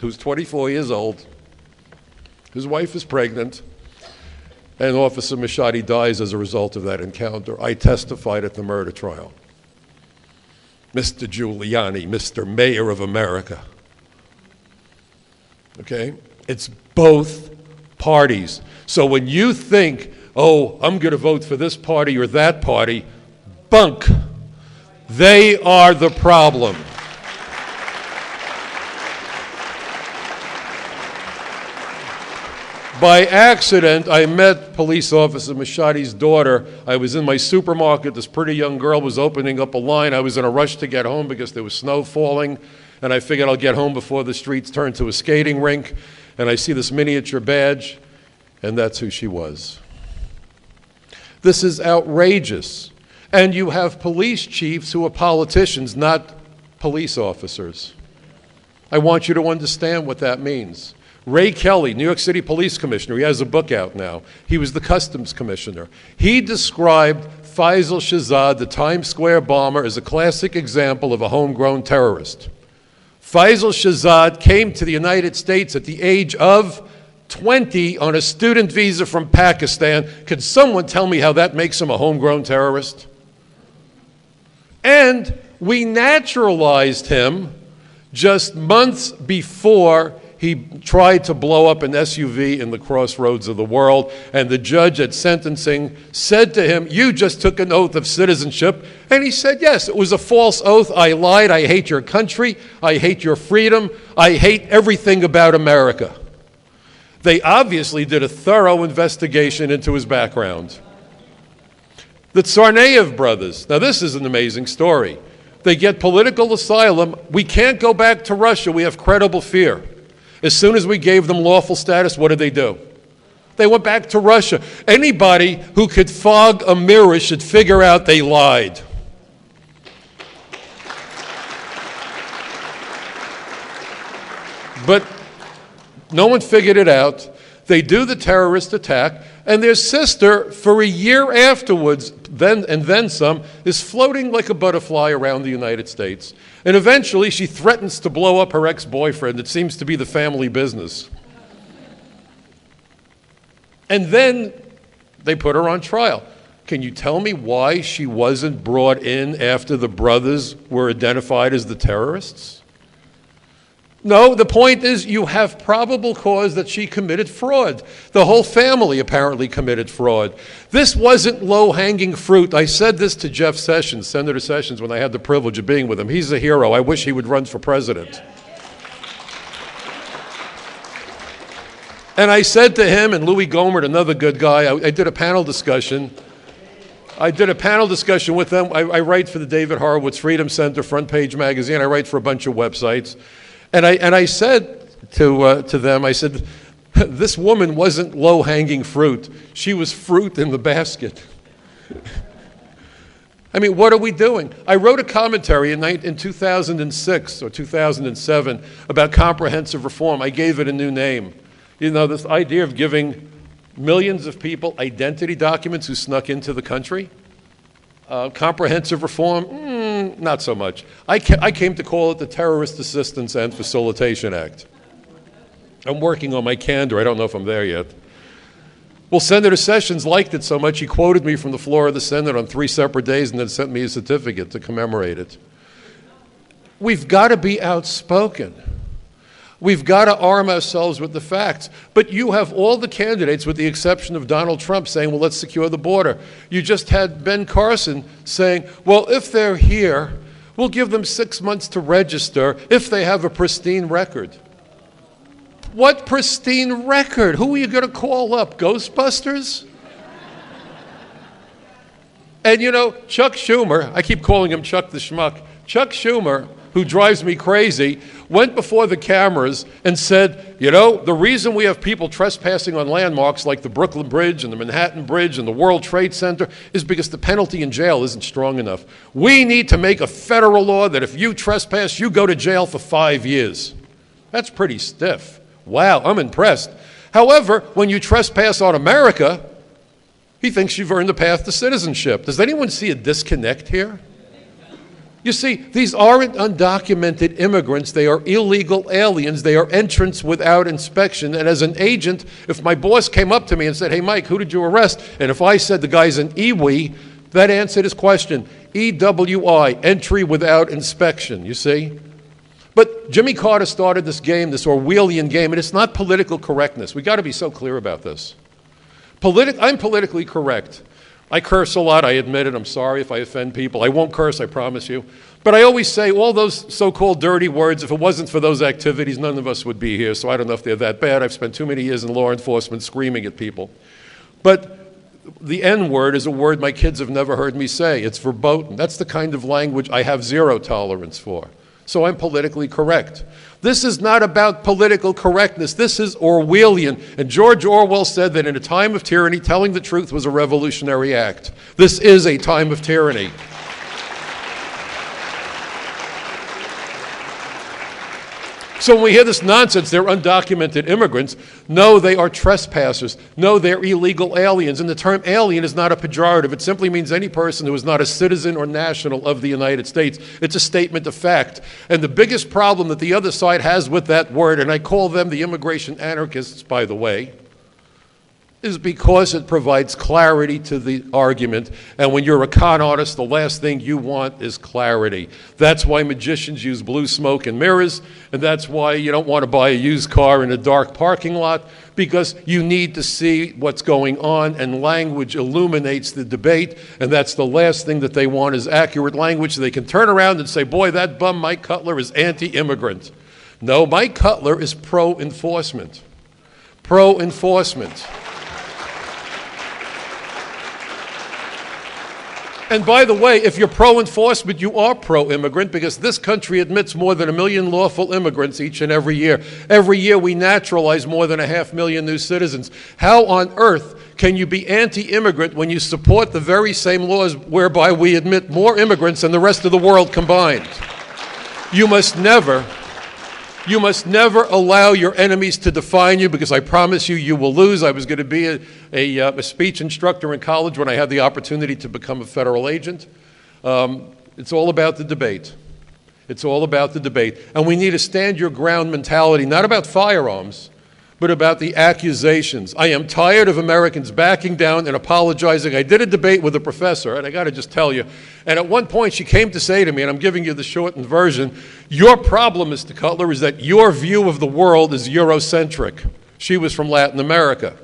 who's 24 years old. His wife is pregnant. And Officer Machadi dies as a result of that encounter. I testified at the murder trial. Mr. Giuliani, Mr. Mayor of America. Okay? It's both parties. So when you think, oh, I'm going to vote for this party or that party, bunk. They are the problem. By accident, I met Police Officer Machadi's daughter. I was in my supermarket. This pretty young girl was opening up a line. I was in a rush to get home because there was snow falling, and I figured I'll get home before the streets turn to a skating rink. And I see this miniature badge, and that's who she was. This is outrageous. And you have police chiefs who are politicians, not police officers. I want you to understand what that means. Ray Kelly, New York City Police Commissioner, he has a book out now. He was the Customs Commissioner. He described Faisal Shahzad, the Times Square bomber, as a classic example of a homegrown terrorist. Faisal Shahzad came to the United States at the age of 20 on a student visa from Pakistan. Could someone tell me how that makes him a homegrown terrorist? And we naturalized him just months before he tried to blow up an SUV in the crossroads of the world, and the judge at sentencing said to him, you just took an oath of citizenship. And he said, yes, it was a false oath. I lied. I hate your country. I hate your freedom. I hate everything about America. They obviously did a thorough investigation into his background. The Tsarnaev brothers, now this is an amazing story. They get political asylum. We can't go back to Russia. We have credible fear. As soon as we gave them lawful status, what did they do? They went back to Russia. Anybody who could fog a mirror should figure out they lied. But no one figured it out. They do the terrorist attack, and their sister, for a year afterwards, then some, is floating like a butterfly around the United States. And eventually she threatens to blow up her ex-boyfriend. It seems to be the family business. And then they put her on trial. Can you tell me why she wasn't brought in after the brothers were identified as the terrorists? No, the point is you have probable cause that she committed fraud. The whole family apparently committed fraud. This wasn't low-hanging fruit. I said this to Jeff Sessions, Senator Sessions, when I had the privilege of being with him. He's a hero. I wish he would run for president. And I said to him and Louis Gohmert, another good guy, I did a panel discussion. With them. I write for the David Horowitz Freedom Center, Front Page Magazine. I write for a bunch of websites. And I said to them, I said, this woman wasn't low-hanging fruit. She was fruit in the basket. I mean, what are we doing? I wrote a commentary in 2006 or 2007 about comprehensive reform. I gave it a new name. You know, this idea of giving millions of people identity documents who snuck into the country. Comprehensive reform? Not so much. I came to call it the Terrorist Assistance and Facilitation Act. I'm working on my candor. I don't know if I'm there yet. Well, Senator Sessions liked it so much, he quoted me from the floor of the Senate on 3 separate days and then sent me a certificate to commemorate it. We've got to be outspoken. We've got to arm ourselves with the facts. But you have all the candidates, with the exception of Donald Trump, saying, well, let's secure the border. You just had Ben Carson saying, well, if they're here, we'll give them 6 months to register if they have a pristine record. What pristine record? Who are you going to call up? Ghostbusters? And you know, Chuck Schumer, I keep calling him Chuck the Schmuck, Chuck Schumer, who drives me crazy, went before the cameras and said, you know, the reason we have people trespassing on landmarks like the Brooklyn Bridge and the Manhattan Bridge and the World Trade Center is because the penalty in jail isn't strong enough. We need to make a federal law that if you trespass, you go to jail for 5 years. That's pretty stiff. Wow, I'm impressed. However, when you trespass on America, he thinks you've earned the path to citizenship. Does anyone see a disconnect here? You see, these aren't undocumented immigrants. They are illegal aliens. They are entrants without inspection. And as an agent, if my boss came up to me and said, hey, Mike, who did you arrest? And if I said the guy's an EWI, that answered his question. EWI, entry without inspection, you see? But Jimmy Carter started this game, this Orwellian game, and it's not political correctness. We've got to be so clear about this. I'm politically correct. I curse a lot, I admit it, I'm sorry if I offend people. I won't curse, I promise you. But I always say all those so-called dirty words, if it wasn't for those activities, none of us would be here, so I don't know if they're that bad. I've spent too many years in law enforcement screaming at people. But the N-word is a word my kids have never heard me say. It's verboten. That's the kind of language I have zero tolerance for. So I'm politically correct. This is not about political correctness. This is Orwellian. And George Orwell said that in a time of tyranny, telling the truth was a revolutionary act. This is a time of tyranny. So when we hear this nonsense, they're undocumented immigrants. No, they are trespassers. No, they're illegal aliens. And the term alien is not a pejorative. It simply means any person who is not a citizen or national of the United States. It's a statement of fact. And the biggest problem that the other side has with that word, and I call them the immigration anarchists, by the way, is because it provides clarity to the argument. And when you're a con artist, the last thing you want is clarity. That's why magicians use blue smoke and mirrors, and that's why you don't want to buy a used car in a dark parking lot, because you need to see what's going on, and language illuminates the debate, and that's the last thing that they want is accurate language, so they can turn around and say, boy, that bum Mike Cutler is anti-immigrant. No, Mike Cutler is pro-enforcement. Pro-enforcement. And by the way, if you're pro-enforcement, you are pro-immigrant, because this country admits more than 1 million lawful immigrants each and every year. Every year we naturalize more than 500,000 new citizens. How on earth can you be anti-immigrant when you support the very same laws whereby we admit more immigrants than the rest of the world combined? You must never allow your enemies to define you, because I promise you, you will lose. I was going to be a speech instructor in college when I had the opportunity to become a federal agent. It's all about the debate. It's all about the debate. And we need a stand-your-ground mentality, not about firearms, but about the accusations. I am tired of Americans backing down and apologizing. I did a debate with a professor, and I got to just tell you, and at one point she came to say to me, and I'm giving you the shortened version, your problem, Mr. Cutler, is that your view of the world is Eurocentric. She was from Latin America.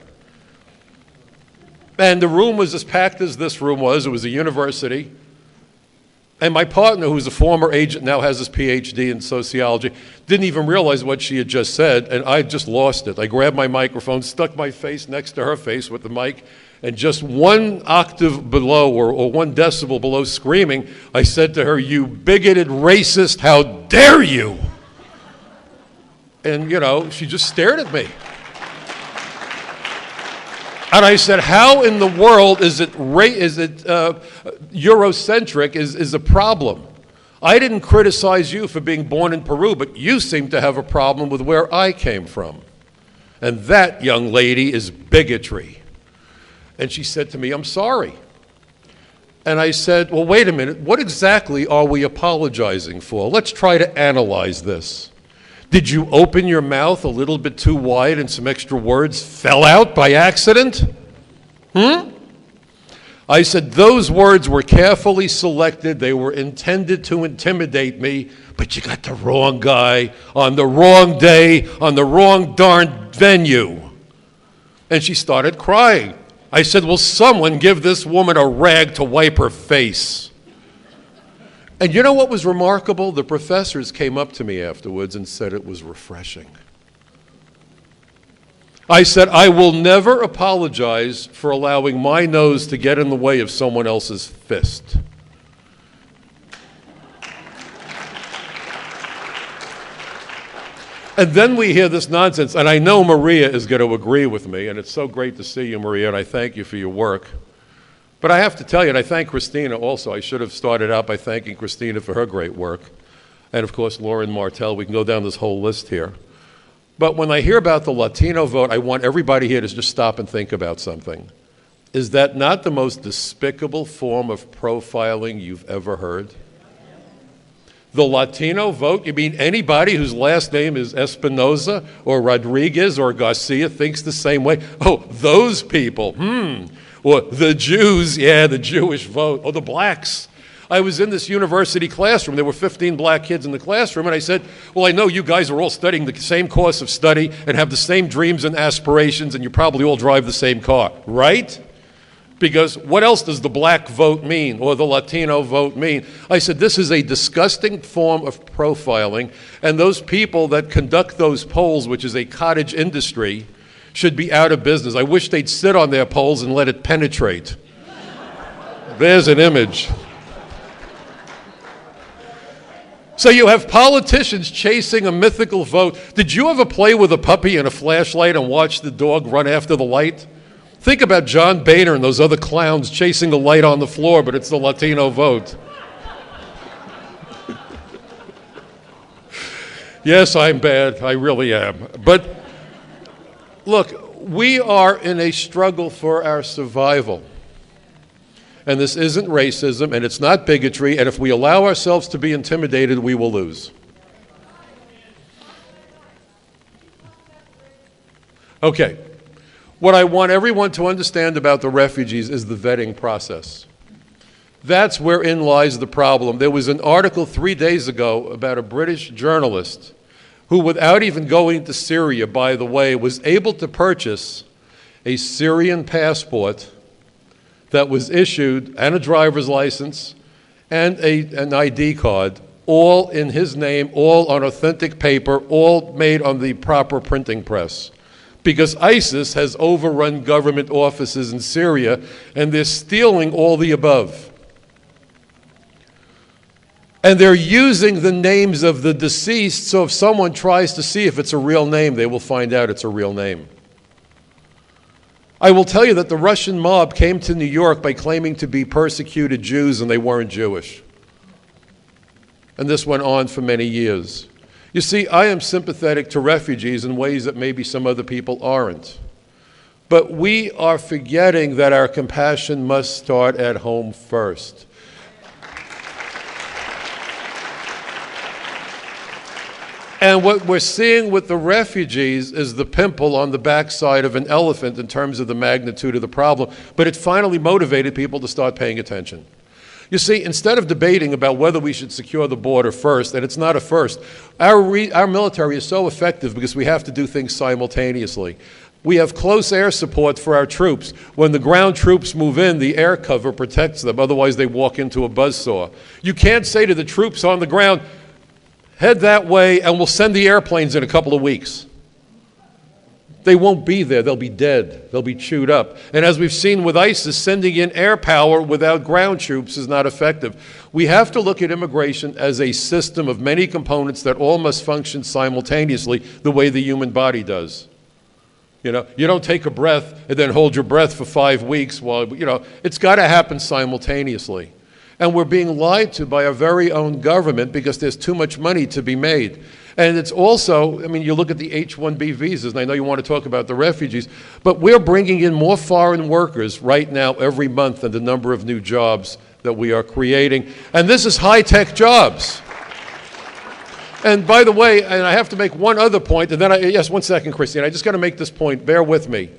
And the room was as packed as this room was. It was a university. And my partner, who's a former agent, now has his PhD in sociology, didn't even realize what she had just said, and I just lost it. I grabbed my microphone, stuck my face next to her face with the mic, and just 1 octave below, or 1 decibel below screaming, I said to her, you bigoted racist, how dare you? And, you know, she just stared at me. And I said, how in the world is it Eurocentric is a problem? I didn't criticize you for being born in Peru, but you seem to have a problem with where I came from. And that, young lady, is bigotry. And she said to me, I'm sorry. And I said, well, wait a minute, what exactly are we apologizing for? Let's try to analyze this. Did you open your mouth a little bit too wide and some extra words fell out by accident? I said, those words were carefully selected. They were intended to intimidate me, but you got the wrong guy on the wrong day on the wrong darn venue. And she started crying. I said, will someone give this woman a rag to wipe her face? And you know what was remarkable? The professors came up to me afterwards and said it was refreshing. I said, I will never apologize for allowing my nose to get in the way of someone else's fist. And then we hear this nonsense, and I know Maria is going to agree with me, and it's so great to see you, Maria, and I thank you for your work. But I have to tell you, and I thank Christina also. I should have started out by thanking Christina for her great work. And of course, Lauren Martell. We can go down this whole list here. But when I hear about the Latino vote, I want everybody here to just stop and think about something. Is that not the most despicable form of profiling you've ever heard? The Latino vote? You mean anybody whose last name is Espinoza or Rodriguez or Garcia thinks the same way? Oh, those people. Or the Jews, yeah, the Jewish vote. Or the blacks. I was in this university classroom. There were 15 black kids in the classroom, and I said, well, I know you guys are all studying the same course of study and have the same dreams and aspirations, and you probably all drive the same car, right? Because what else does the black vote mean or the Latino vote mean? I said, this is a disgusting form of profiling, and those people that conduct those polls, which is a cottage industry, should be out of business. I wish they'd sit on their polls and let it penetrate. There's an image. So you have politicians chasing a mythical vote. Did you ever play with a puppy and a flashlight and watch the dog run after the light? Think about John Boehner and those other clowns chasing the light on the floor, but it's the Latino vote. Yes, I'm bad. I really am. But look, we are in a struggle for our survival. And this isn't racism, and it's not bigotry, and if we allow ourselves to be intimidated, we will lose. Okay. What I want everyone to understand about the refugees is the vetting process. That's wherein lies the problem. There was an article 3 days ago about a British journalist who, without even going to Syria, by the way, was able to purchase a Syrian passport that was issued, and a driver's license, and an ID card, all in his name, all on authentic paper, all made on the proper printing press. Because ISIS has overrun government offices in Syria, and they're stealing all the above. And they're using the names of the deceased, so if someone tries to see if it's a real name, they will find out it's a real name. I will tell you that the Russian mob came to New York by claiming to be persecuted Jews, and they weren't Jewish. And this went on for many years. You see, I am sympathetic to refugees in ways that maybe some other people aren't. But we are forgetting that our compassion must start at home first. And what we're seeing with the refugees is the pimple on the backside of an elephant in terms of the magnitude of the problem. But it finally motivated people to start paying attention. You see, instead of debating about whether we should secure the border first, and it's not a first, our military is so effective because we have to do things simultaneously. We have close air support for our troops. When the ground troops move in, the air cover protects them. Otherwise, they walk into a buzzsaw. You can't say to the troops on the ground, head that way, and we'll send the airplanes in a couple of weeks. They won't be there. They'll be dead. They'll be chewed up. And as we've seen with ISIS, sending in air power without ground troops is not effective. We have to look at immigration as a system of many components that all must function simultaneously the way the human body does. You know, you don't take a breath and then hold your breath for 5 weeks while, it's got to happen simultaneously. And we're being lied to by our very own government because there's too much money to be made. And it's also, you look at the H-1B visas, and I know you want to talk about the refugees, but we're bringing in more foreign workers right now every month than the number of new jobs that we are creating. And this is high-tech jobs. And by the way, and I have to make one other point, and then yes, 1 second, Christine, I just got to make this point, bear with me.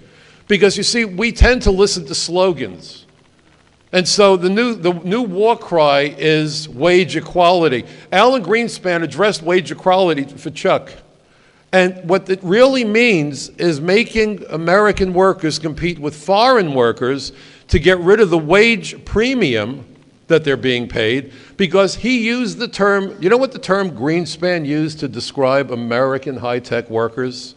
Because you see, we tend to listen to slogans. And so the new war cry is wage equality. Alan Greenspan addressed wage equality for Chuck. And what it really means is making American workers compete with foreign workers to get rid of the wage premium that they're being paid, because he used the term, you know what the term Greenspan used to describe American high-tech workers?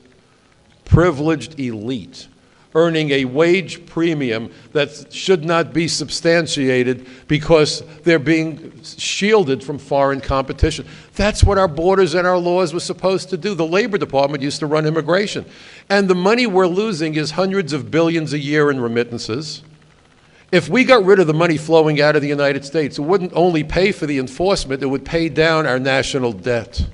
Privileged elite, earning a wage premium that should not be substantiated because they're being shielded from foreign competition. That's what our borders and our laws were supposed to do. The Labor Department used to run immigration. And the money we're losing is hundreds of billions a year in remittances. If we got rid of the money flowing out of the United States, it wouldn't only pay for the enforcement, it would pay down our national debt.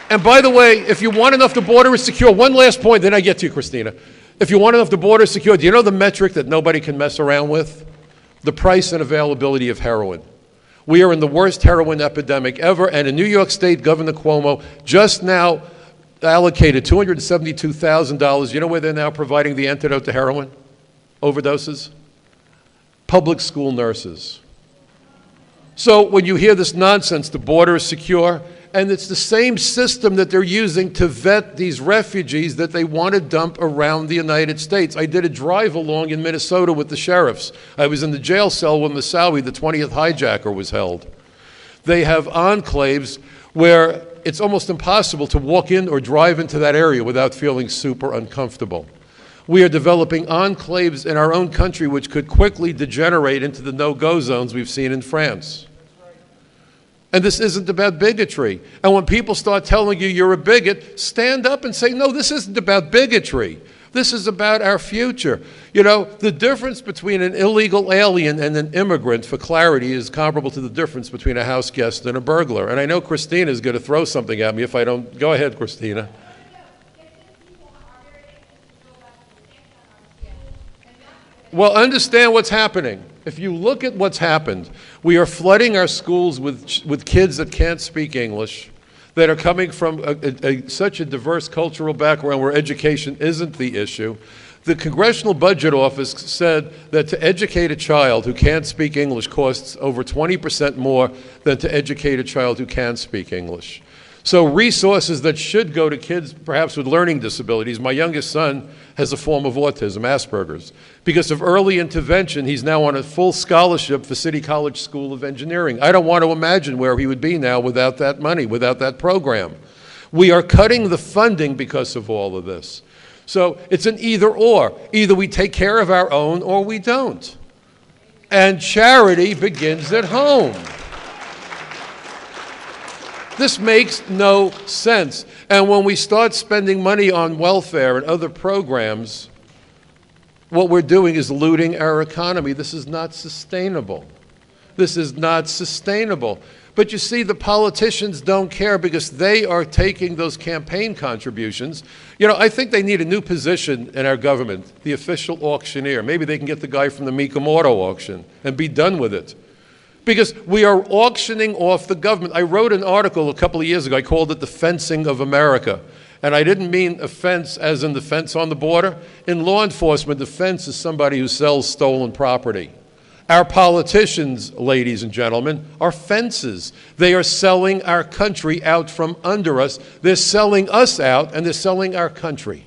And by the way, if you want enough the border is secure, one last point, then I get to you, Christina. If you want enough the border is secure, do you know the metric that nobody can mess around with? The price and availability of heroin. We are in the worst heroin epidemic ever, and in New York State, Governor Cuomo just now allocated $272,000. You know where they're now providing the antidote to heroin overdoses? Public school nurses. So when you hear this nonsense, the border is secure, and it's the same system that they're using to vet these refugees that they want to dump around the United States. I did a drive-along in Minnesota with the sheriffs. I was in the jail cell when Moussaoui, the 20th hijacker, was held. They have enclaves where it's almost impossible to walk in or drive into that area without feeling super uncomfortable. We are developing enclaves in our own country which could quickly degenerate into the no-go zones we've seen in France. And this isn't about bigotry. And when people start telling you you're a bigot, stand up and say, no, this isn't about bigotry. This is about our future. You know, the difference between an illegal alien and an immigrant, for clarity, is comparable to the difference between a house guest and a burglar. And I know Christina is going to throw something at me if I don't. Go ahead, Christina. Well, understand what's happening. If you look at what's happened, we are flooding our schools with kids that can't speak English, that are coming from such a diverse cultural background where education isn't the issue. The Congressional Budget Office said that to educate a child who can't speak English costs over 20% more than to educate a child who can speak English. So resources that should go to kids perhaps with learning disabilities. My youngest son has a form of autism, Asperger's. Because of early intervention, he's now on a full scholarship for City College School of Engineering. I don't want to imagine where he would be now without that money, without that program. We are cutting the funding because of all of this. So it's an either or. Either we take care of our own or we don't. And charity begins at home. This makes no sense. And when we start spending money on welfare and other programs, what we're doing is looting our economy. This is not sustainable. This is not sustainable. But you see, the politicians don't care because they are taking those campaign contributions. You know, I think they need a new position in our government, the official auctioneer. Maybe they can get the guy from the Mikomoto auction and be done with it. Because we are auctioning off the government. I wrote an article a couple of years ago. I called it The Fencing of America. And I didn't mean a fence as in the fence on the border. In law enforcement, the fence is somebody who sells stolen property. Our politicians, ladies and gentlemen, are fences. They are selling our country out from under us. They're selling us out, and they're selling our country.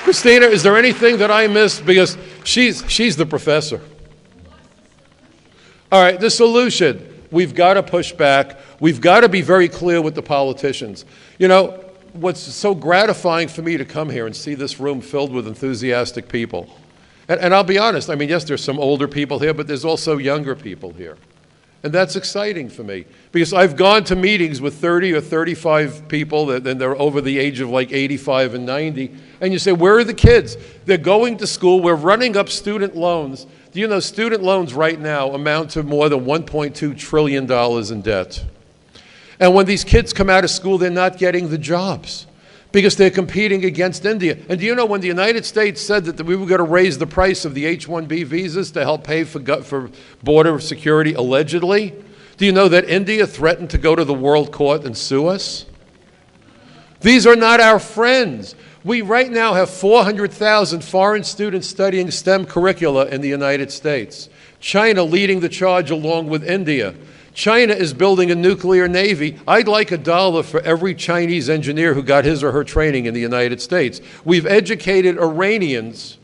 Christina, is there anything that I missed? Because she's the professor. All right, the solution. We've got to push back. We've got to be very clear with the politicians. You know, what's so gratifying for me to come here and see this room filled with enthusiastic people. And I'll be honest, I mean, yes, there's some older people here, but there's also younger people here. And that's exciting for me because I've gone to meetings with 30 or 35 people and they're over the age of like 85 and 90. And you say, where are the kids? They're going to school. We're running up student loans. Do you know student loans right now amount to more than $1.2 trillion in debt? And when these kids come out of school, they're not getting the jobs because they're competing against India. And do you know when the United States said that we were going to raise the price of the H-1B visas to help pay for border security, allegedly, do you know that India threatened to go to the World Court and sue us? These are not our friends. We right now have 400,000 foreign students studying STEM curricula in the United States. China leading the charge along with India. China is building a nuclear navy. I'd like $1 for every Chinese engineer who got his or her training in the United States. We've educated Iranians,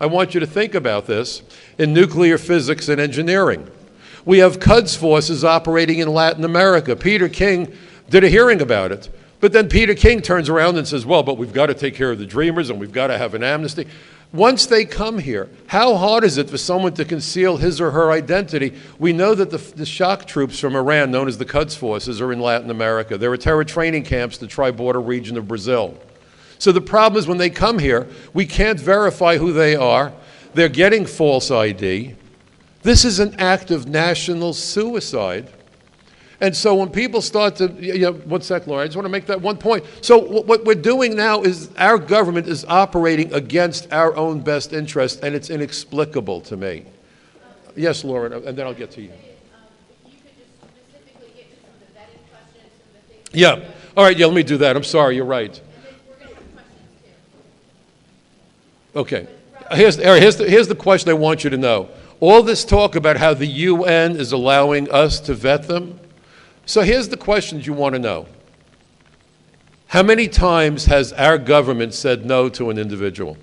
I want you to think about this, in nuclear physics and engineering. We have Quds forces operating in Latin America. Peter King did a hearing about it. But then Peter King turns around and says, well, but we've got to take care of the Dreamers and we've got to have an amnesty. Once they come here, how hard is it for someone to conceal his or her identity? We know that the shock troops from Iran, known as the Quds forces, are in Latin America. There are terror training camps in the tri-border region of Brazil. So the problem is when they come here, we can't verify who they are. They're getting false ID. This is an act of national suicide. And so when people start to, one sec, Laura, I just want to make that one point. So what we're doing now is our government is operating against our own best interest, and it's inexplicable to me. Yes, Laura, and then I'll get to you. Yeah. All right, let me do that. I'm sorry, you're right. Okay. Here's the question I want you to know. All this talk about how the UN is allowing us to vet them. So here's the questions you want to know. How many times has our government said no to an individual?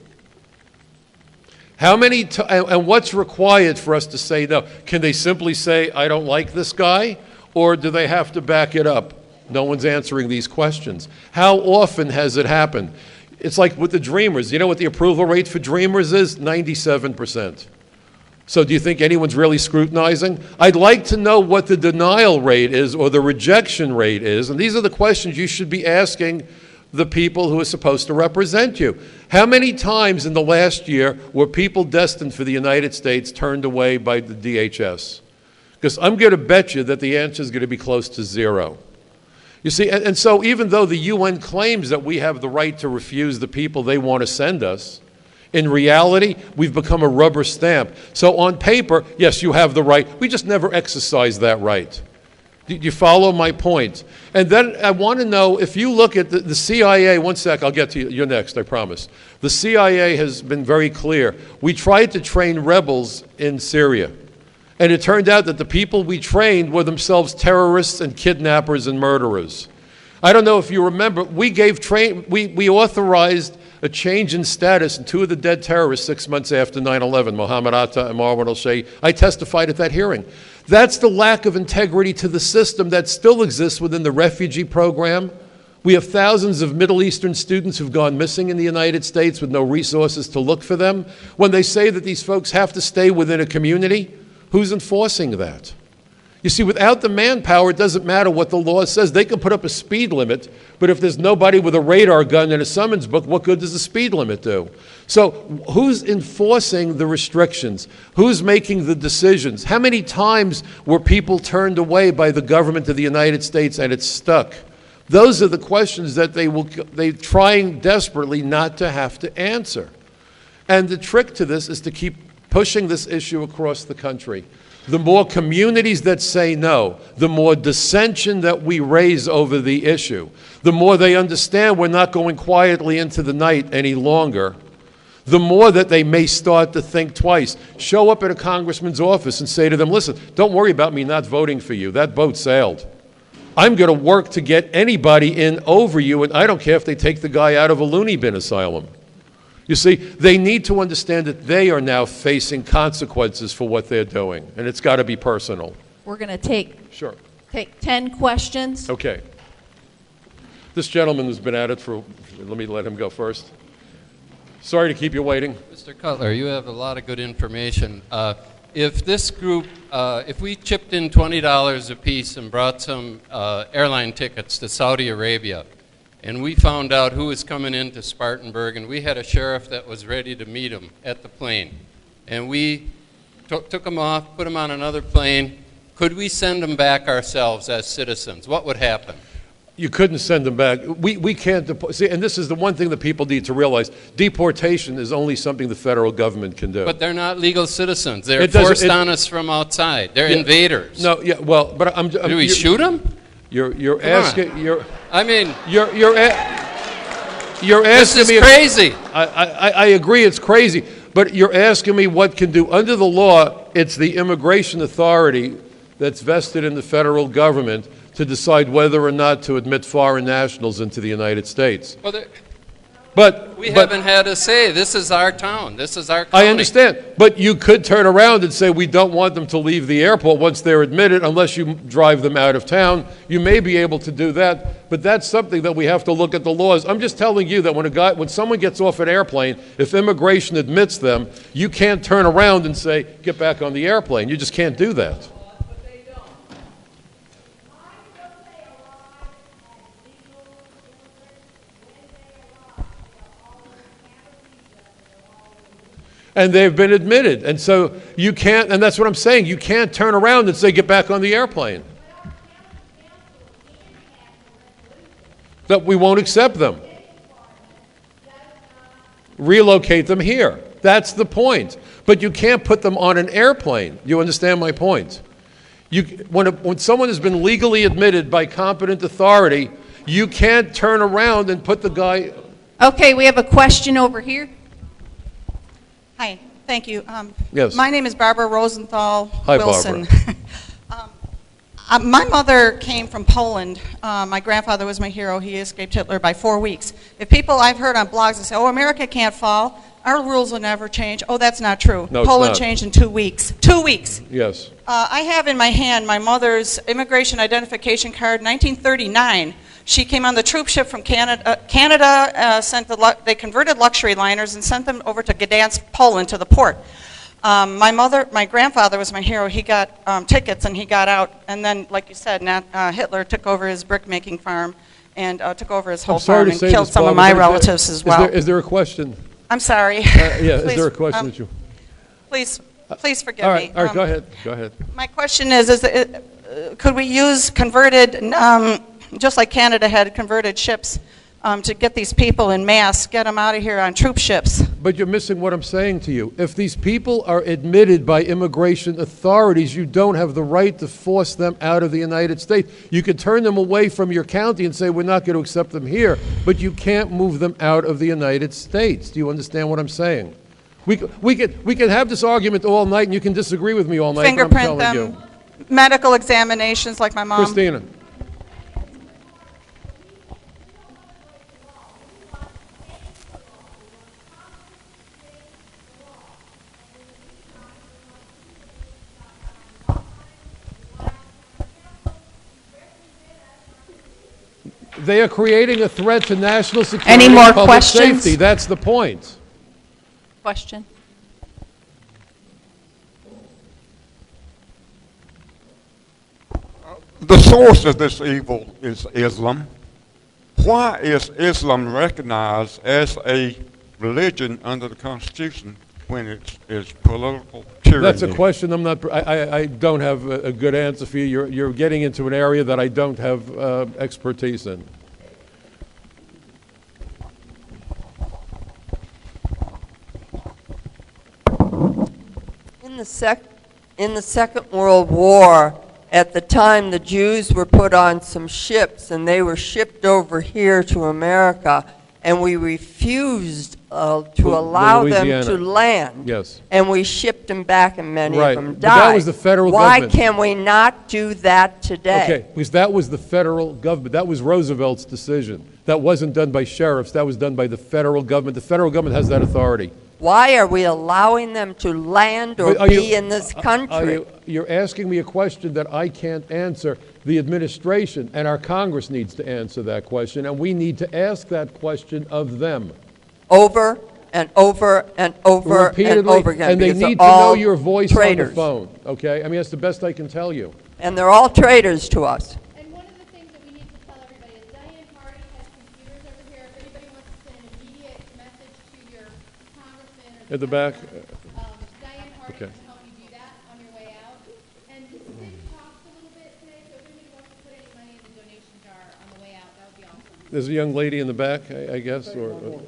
How many and what's required for us to say no? Can they simply say, I don't like this guy? Or do they have to back it up? No one's answering these questions. How often has it happened? It's like with the Dreamers. You know what the approval rate for Dreamers is? 97%. So do you think anyone's really scrutinizing? I'd like to know what the denial rate is or the rejection rate is, and these are the questions you should be asking the people who are supposed to represent you. How many times in the last year were people destined for the United States turned away by the DHS? Because I'm going to bet you that the answer is going to be close to zero. You see, and so even though the UN claims that we have the right to refuse the people they want to send us, in reality, we've become a rubber stamp. So on paper, yes, you have the right. We just never exercise that right. Do you follow my point? And then I want to know, if you look at the CIA, one sec, I'll get to you. You're next, I promise. The CIA has been very clear. We tried to train rebels in Syria. And it turned out that the people we trained were themselves terrorists and kidnappers and murderers. I don't know if you remember, we authorized a change in status in two of the dead terrorists 6 months after 9/11, Mohammed Atta and Marwan al-Shayh. I testified at that hearing. That's the lack of integrity to the system that still exists within the refugee program. We have thousands of Middle Eastern students who've gone missing in the United States with no resources to look for them. When they say that these folks have to stay within a community, who's enforcing that? You see, without the manpower, it doesn't matter what the law says. They can put up a speed limit, but if there's nobody with a radar gun and a summons book, what good does the speed limit do? So who's enforcing the restrictions? Who's making the decisions? How many times were people turned away by the government of the United States and it's stuck? Those are the questions that they're trying desperately not to have to answer. And the trick to this is to keep pushing this issue across the country. The more communities that say no, the more dissension that we raise over the issue, the more they understand we're not going quietly into the night any longer, the more that they may start to think twice. Show up at a congressman's office and say to them, listen, don't worry about me not voting for you. That boat sailed. I'm going to work to get anybody in over you, and I don't care if they take the guy out of a loony bin asylum. You see, they need to understand that they are now facing consequences for what they're doing, and it's got to be personal. We're going to take 10 questions. Okay. This gentleman has been at it for, let him go first. Sorry to keep you waiting. Mr. Cutler, you have a lot of good information. If this group, if we chipped in $20 apiece and brought some airline tickets to Saudi Arabia, and we found out who was coming into Spartanburg, and we had a sheriff that was ready to meet him at the plane. And we took him off, put him on another plane. Could we send him back ourselves as citizens? What would happen? You couldn't send them back. We can't see, and this is the one thing that people need to realize. Deportation is only something the federal government can do. But they're not legal citizens. They're forced on us from outside. They're invaders. No, yeah, well, but Do we shoot them? You're asking. I mean, You're this asking is me. crazy. I agree, it's crazy. But you're asking me what can do under the law. It's the immigration authority that's vested in the federal government to decide whether or not to admit foreign nationals into the United States. Well, But we haven't had a say. This is our town. This is our county. I understand, but you could turn around and say we don't want them to leave the airport once they're admitted unless you drive them out of town. You may be able to do that, but that's something that we have to look at the laws. I'm just telling you that when someone gets off an airplane, if immigration admits them, you can't turn around and say, get back on the airplane. You just can't do that. And they've been admitted. And so you can't, and that's what I'm saying, you can't turn around and say, get back on the airplane. That we won't accept them. Relocate them here. That's the point. But you can't put them on an airplane. You understand my point? When someone has been legally admitted by competent authority, you can't turn around and put the guy. Okay, we have a question over here. Hi, thank you. Yes. My name is Barbara Rosenthal Hi, Wilson. Barbara. My mother came from Poland. My grandfather was my hero. He escaped Hitler by 4 weeks. If people I've heard on blogs that say, oh, America can't fall, our rules will never change. Oh, that's not true. No, it's Poland not. changed in 2 weeks. 2 weeks. Yes. I have in my hand my mother's immigration identification card, 1939. She came on the troop ship from Canada. They converted luxury liners and sent them over to Gdansk, Poland, to the port. My grandfather was my hero. He got tickets and he got out. And then, like you said, Hitler took over his brick-making farm and took over his whole farm and killed some of my relatives as well. Is there a question? I'm sorry. Yeah, is there a question that you? Please forgive me. All right, go ahead. Go ahead. My question is could we use converted, just like Canada had converted ships, to get these people in mass, get them out of here on troop ships? But you're missing what I'm saying to you. If these people are admitted by immigration authorities, you don't have the right to force them out of the United States. You could turn them away from your county and say, we're not going to accept them here, but you can't move them out of the United States. Do you understand what I'm saying? We can have this argument all night, and you can disagree with me all night, but I'm Fingerprint telling them, you. medical examinations like my mom. Christina. They are creating a threat to national security Any more and public questions? safety. That's the point. Question. The source of this evil is Islam. Why is Islam recognized as a religion under the Constitution when it's political tyranny? That's a question I don't have a good answer for you. You're getting into an area that I don't have expertise in. In the Second World War, at the time the Jews were put on some ships and they were shipped over here to America, and we refused to allow them to land. Yes. And we shipped them back, and many Right. of them But died. that was the federal Why government. can we not do that today? Okay, because that was the federal government. That was Roosevelt's decision. That wasn't done by sheriffs. That was done by the federal government. The federal government has that authority. Why are we allowing them to land or But be in this country? You're asking me a question that I can't answer. The administration and our Congress needs to answer that question, and we need to ask that question of them. Over and over and over and Repeatedly, over again. and they because they're need to know all your voice traitors. on the phone, okay? I mean, that's the best I can tell you. And they're all traitors to us. And one of the things that we need to tell everybody is Diane Hardy has computers over here. If anybody wants to send an immediate message to your congressman or At the back? Diane Hardy Okay. can help you do that on your way out. And this thing costs a little bit today, so if anybody wants to put any money in the donation jar on the way out, There's a young lady in the back, I guess, or...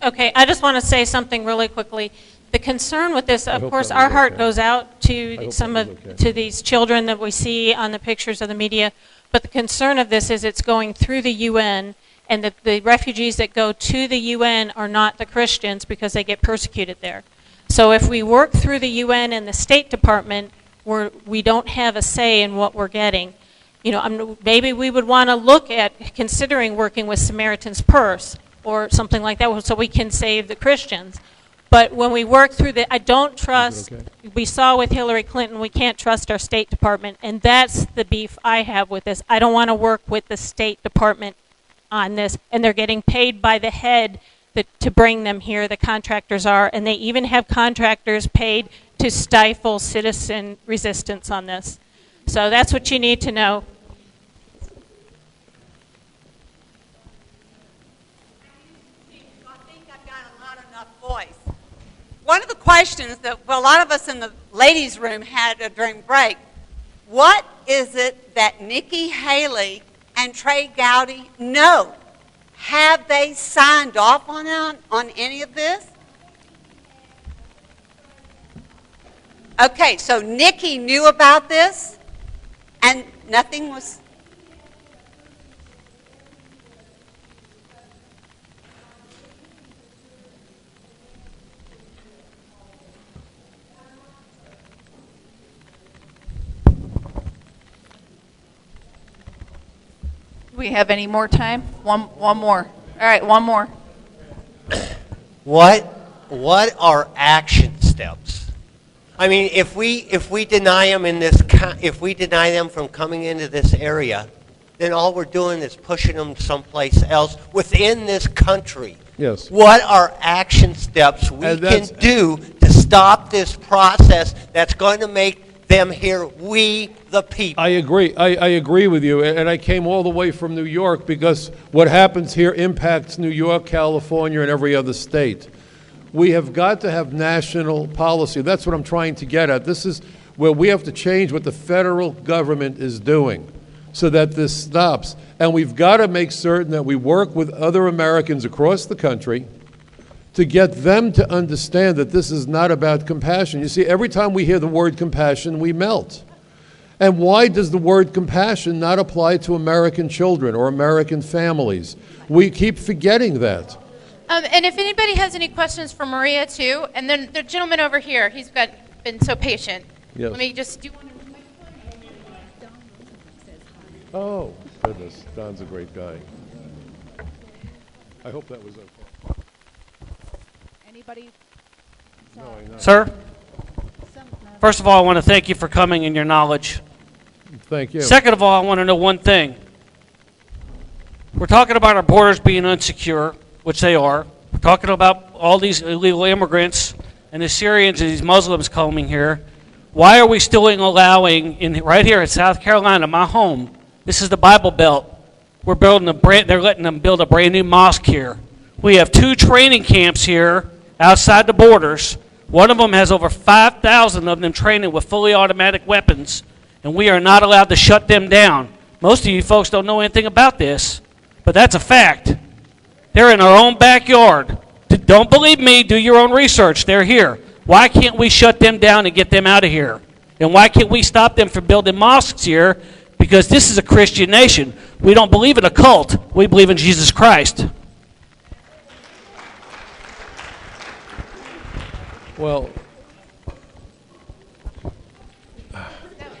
Okay, I just want to say something really quickly. The concern with this, of hope course, that was our heart okay. goes out I to hope some that of, was okay. to these children that we see on the pictures of the media, but the concern of this is it's going through the UN, and that the refugees that go to the UN are not the Christians because they get persecuted there. So if we work through the UN and the State Department, we don't have a say in what we're getting. You know, maybe we would want to look at considering working with Samaritan's Purse or something like that so we can save the Christians. But when we work through I don't trust, we saw with Hillary Clinton, we can't trust our State Department, and that's the beef I have with this. I don't want to work with the State Department on this, and they're getting paid by the head to bring them here, the contractors are, and they even have contractors paid to stifle citizen resistance on this. So that's what you need to know. I think I've got not enough voice. One of the questions that a lot of us in the ladies' room had during break, what is it that Nikki Haley and Trey Gowdy know? Have they signed off on any of this? Okay, so Nikki knew about this, and nothing was... Do we have any more time? One more. All right, one more. What are action steps? I mean, if we deny them if we deny them from coming into this area, then all we're doing is pushing them someplace else within this country. Yes. What are action steps we can do to stop this process that's going to make them here, we the people? I agree. I agree with you, and I came all the way from New York because what happens here impacts New York, California, and every other state. We have got to have national policy. That's what I'm trying to get at. This is where we have to change what the federal government is doing so that this stops. And we've got to make certain that we work with other Americans across the country to get them to understand that this is not about compassion. You see, every time we hear the word compassion, we melt. And why does the word compassion not apply to American children or American families? We keep forgetting that. And if anybody has any questions for Maria, too, and then the gentleman over here, he's been so patient. Yes. Let me just do one. Oh, goodness. Don's a great guy. I hope that was okay. Anybody? No, I know. Sir, first of all, I want to thank you for coming and your knowledge. Thank you. Second of all, I want to know one thing. We're talking about our borders being insecure, which they are. We're talking about all these illegal immigrants and the Syrians and these Muslims coming here. Why are we still allowing, right here in South Carolina, my home, this is the Bible Belt, they're letting them build a brand new mosque here. We have 2 training camps here outside the borders. One of them has over 5,000 of them training with fully automatic weapons, and we are not allowed to shut them down. Most of you folks don't know anything about this, but that's a fact. They're in our own backyard. Don't believe me, do your own research. They're here. Why can't we shut them down and get them out of here? And why can't we stop them from building mosques here? Because this is a Christian nation. We don't believe in a cult. We believe in Jesus Christ. Well,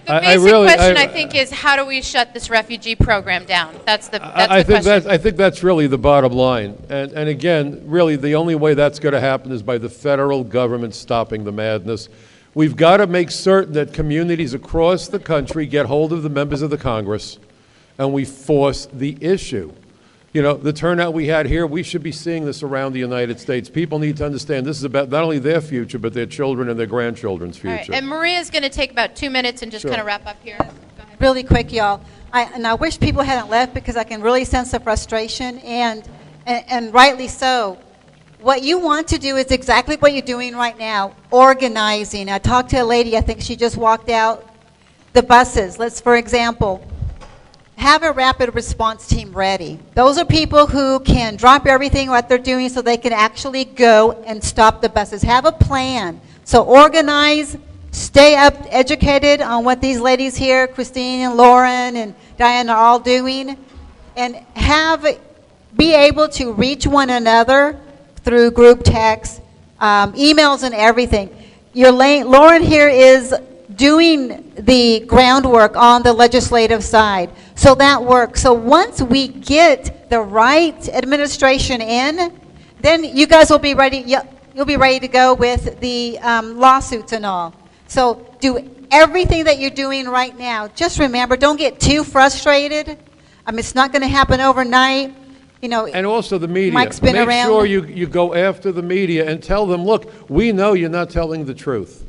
The basic question, I think, is how do we shut this refugee program down? That's the question. I think that's really the bottom line. And again, really the only way that's going to happen is by the federal government stopping the madness. We've got to make certain that communities across the country get hold of the members of the Congress and we force the issue. You know, the turnout we had here, we should be seeing this around the United States. People need to understand this is about not only their future, but their children and their grandchildren's future. All right, and Maria's going to take about 2 minutes and just Sure. kind of wrap up here. Really quick, y'all. I wish people hadn't left because I can really sense the frustration, and rightly so. What you want to do is exactly what you're doing right now, organizing. I talked to a lady, I think she just walked out, the buses. For example, have a rapid response team ready. Those are people who can drop everything what they're doing so they can actually go and stop the buses. Have a plan. So organize, stay up educated on what these ladies here, Christine and Lauren and Diane, are all doing, and be able to reach one another through group text, emails and everything. Lauren here is doing the groundwork on the legislative side. So that works. So once we get the right administration in, then you guys will be ready. You'll be ready to go with the lawsuits and all. So do everything that you're doing right now. Just remember, don't get too frustrated. It's not going to happen overnight. And also the media. Mike's been Make around. sure you go after the media and tell them, look, we know you're not telling the truth.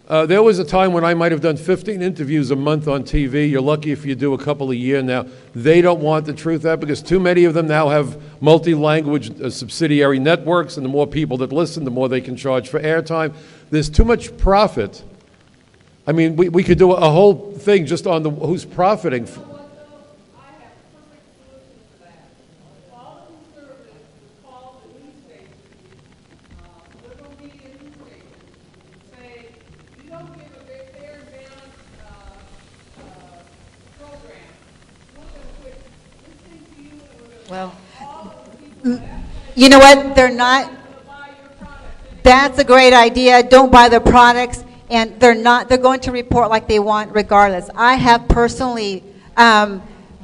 There was a time when I might have done 15 interviews a month on TV. You're lucky if you do a couple a year now. They don't want the truth out because too many of them now have multi-language subsidiary networks, and the more people that listen, the more they can charge for airtime. There's too much profit. I mean, we could do a whole thing just on who's profiting. Well, you know what? They're not. That's a great idea. Don't buy their products, and they're going to report like they want regardless. I have personally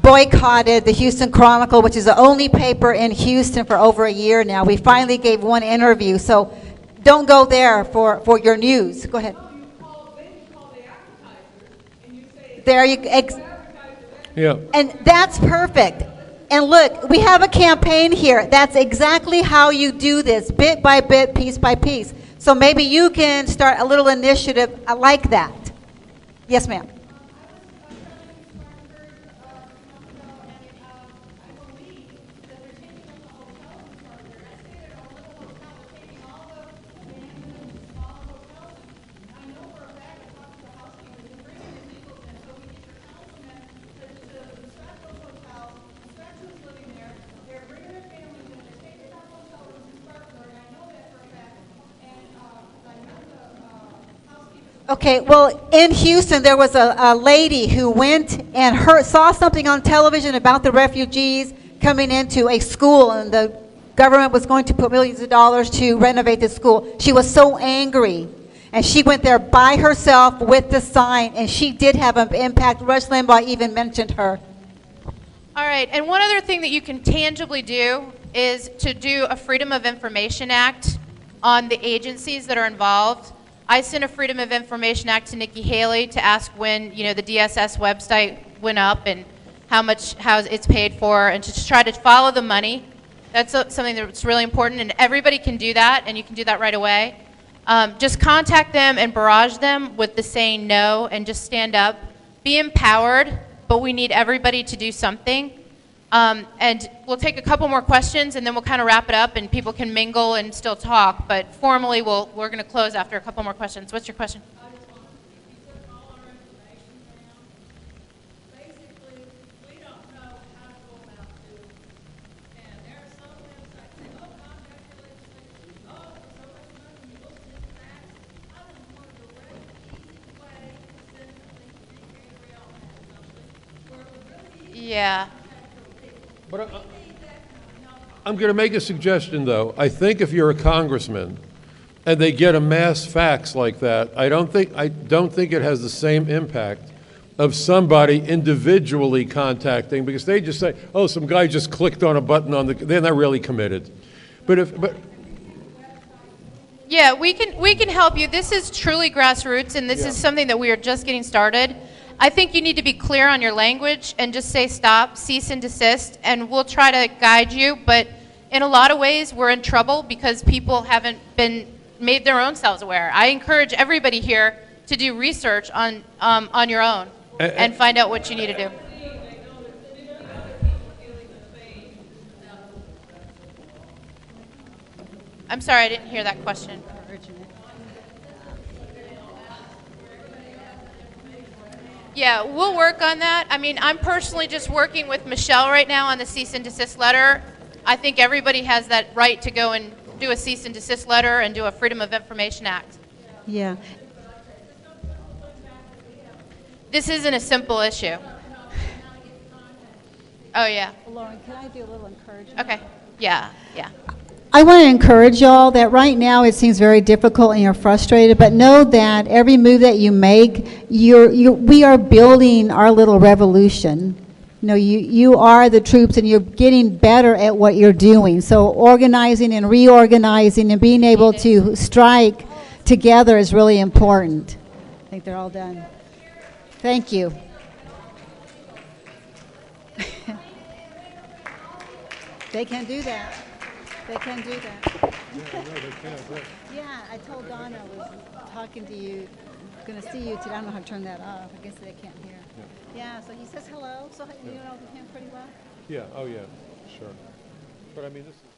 boycotted the Houston Chronicle, which is the only paper in Houston for over a year now. We finally gave one interview, so don't go there for your news. Go ahead. There you Yeah. And that's perfect. And look, we have a campaign here. That's exactly how you do this, bit by bit, piece by piece. So maybe you can start a little initiative like that. Yes, ma'am. Okay, well, in Houston, there was a lady who went and saw something on television about the refugees coming into a school, and the government was going to put millions of dollars to renovate the school. She was so angry, and she went there by herself with the sign, and she did have an impact. Rush Limbaugh even mentioned her. All right, and one other thing that you can tangibly do is to do a Freedom of Information Act on the agencies that are involved. I sent a Freedom of Information Act to Nikki Haley to ask when, the DSS website went up and how it's paid for, and to just try to follow the money. That's something that's really important, and everybody can do that, and you can do that right away. Just contact them and barrage them with the saying no, and just stand up. Be empowered, but we need everybody to do something. And we'll take a couple more questions, and then we'll kind of wrap it up, and people can mingle and still talk. But formally, we're going to close after a couple more questions. What's your question? Yeah. But I'm going to make a suggestion, though. I think if you're a congressman and they get a mass fax like that, I don't think it has the same impact of somebody individually contacting, because they just say, "Oh, some guy just clicked on a button on the." They're not really committed. Yeah, we can help you. This is truly grassroots, and this is something that we are just getting started. I think you need to be clear on your language and just say stop, cease and desist, and we'll try to guide you. But in a lot of ways, we're in trouble because people haven't made their own selves aware. I encourage everybody here to do research on your own and find out what you need to do. I'm sorry, I didn't hear that question. Yeah, we'll work on that. I mean, I'm personally just working with Michelle right now on the cease and desist letter. I think everybody has that right to go and do a cease and desist letter and do a Freedom of Information Act. Yeah. This isn't a simple issue. Oh, yeah. Lauren, can I do a little encouragement? Okay. Yeah, yeah. I want to encourage y'all that right now it seems very difficult and you're frustrated, but know that every move that you make, we are building our little revolution. You know, you are the troops and you're getting better at what you're doing. So organizing and reorganizing and being able to strike together is really important. I think they're all done. Thank you. They can do that. They can do that. Yeah, I told Donna I was talking to you, going to see you today. I don't know how to turn that off. I guess they can't hear. Yeah, so he says hello. So you know him pretty well? Yeah, oh yeah, sure. But I mean, this is...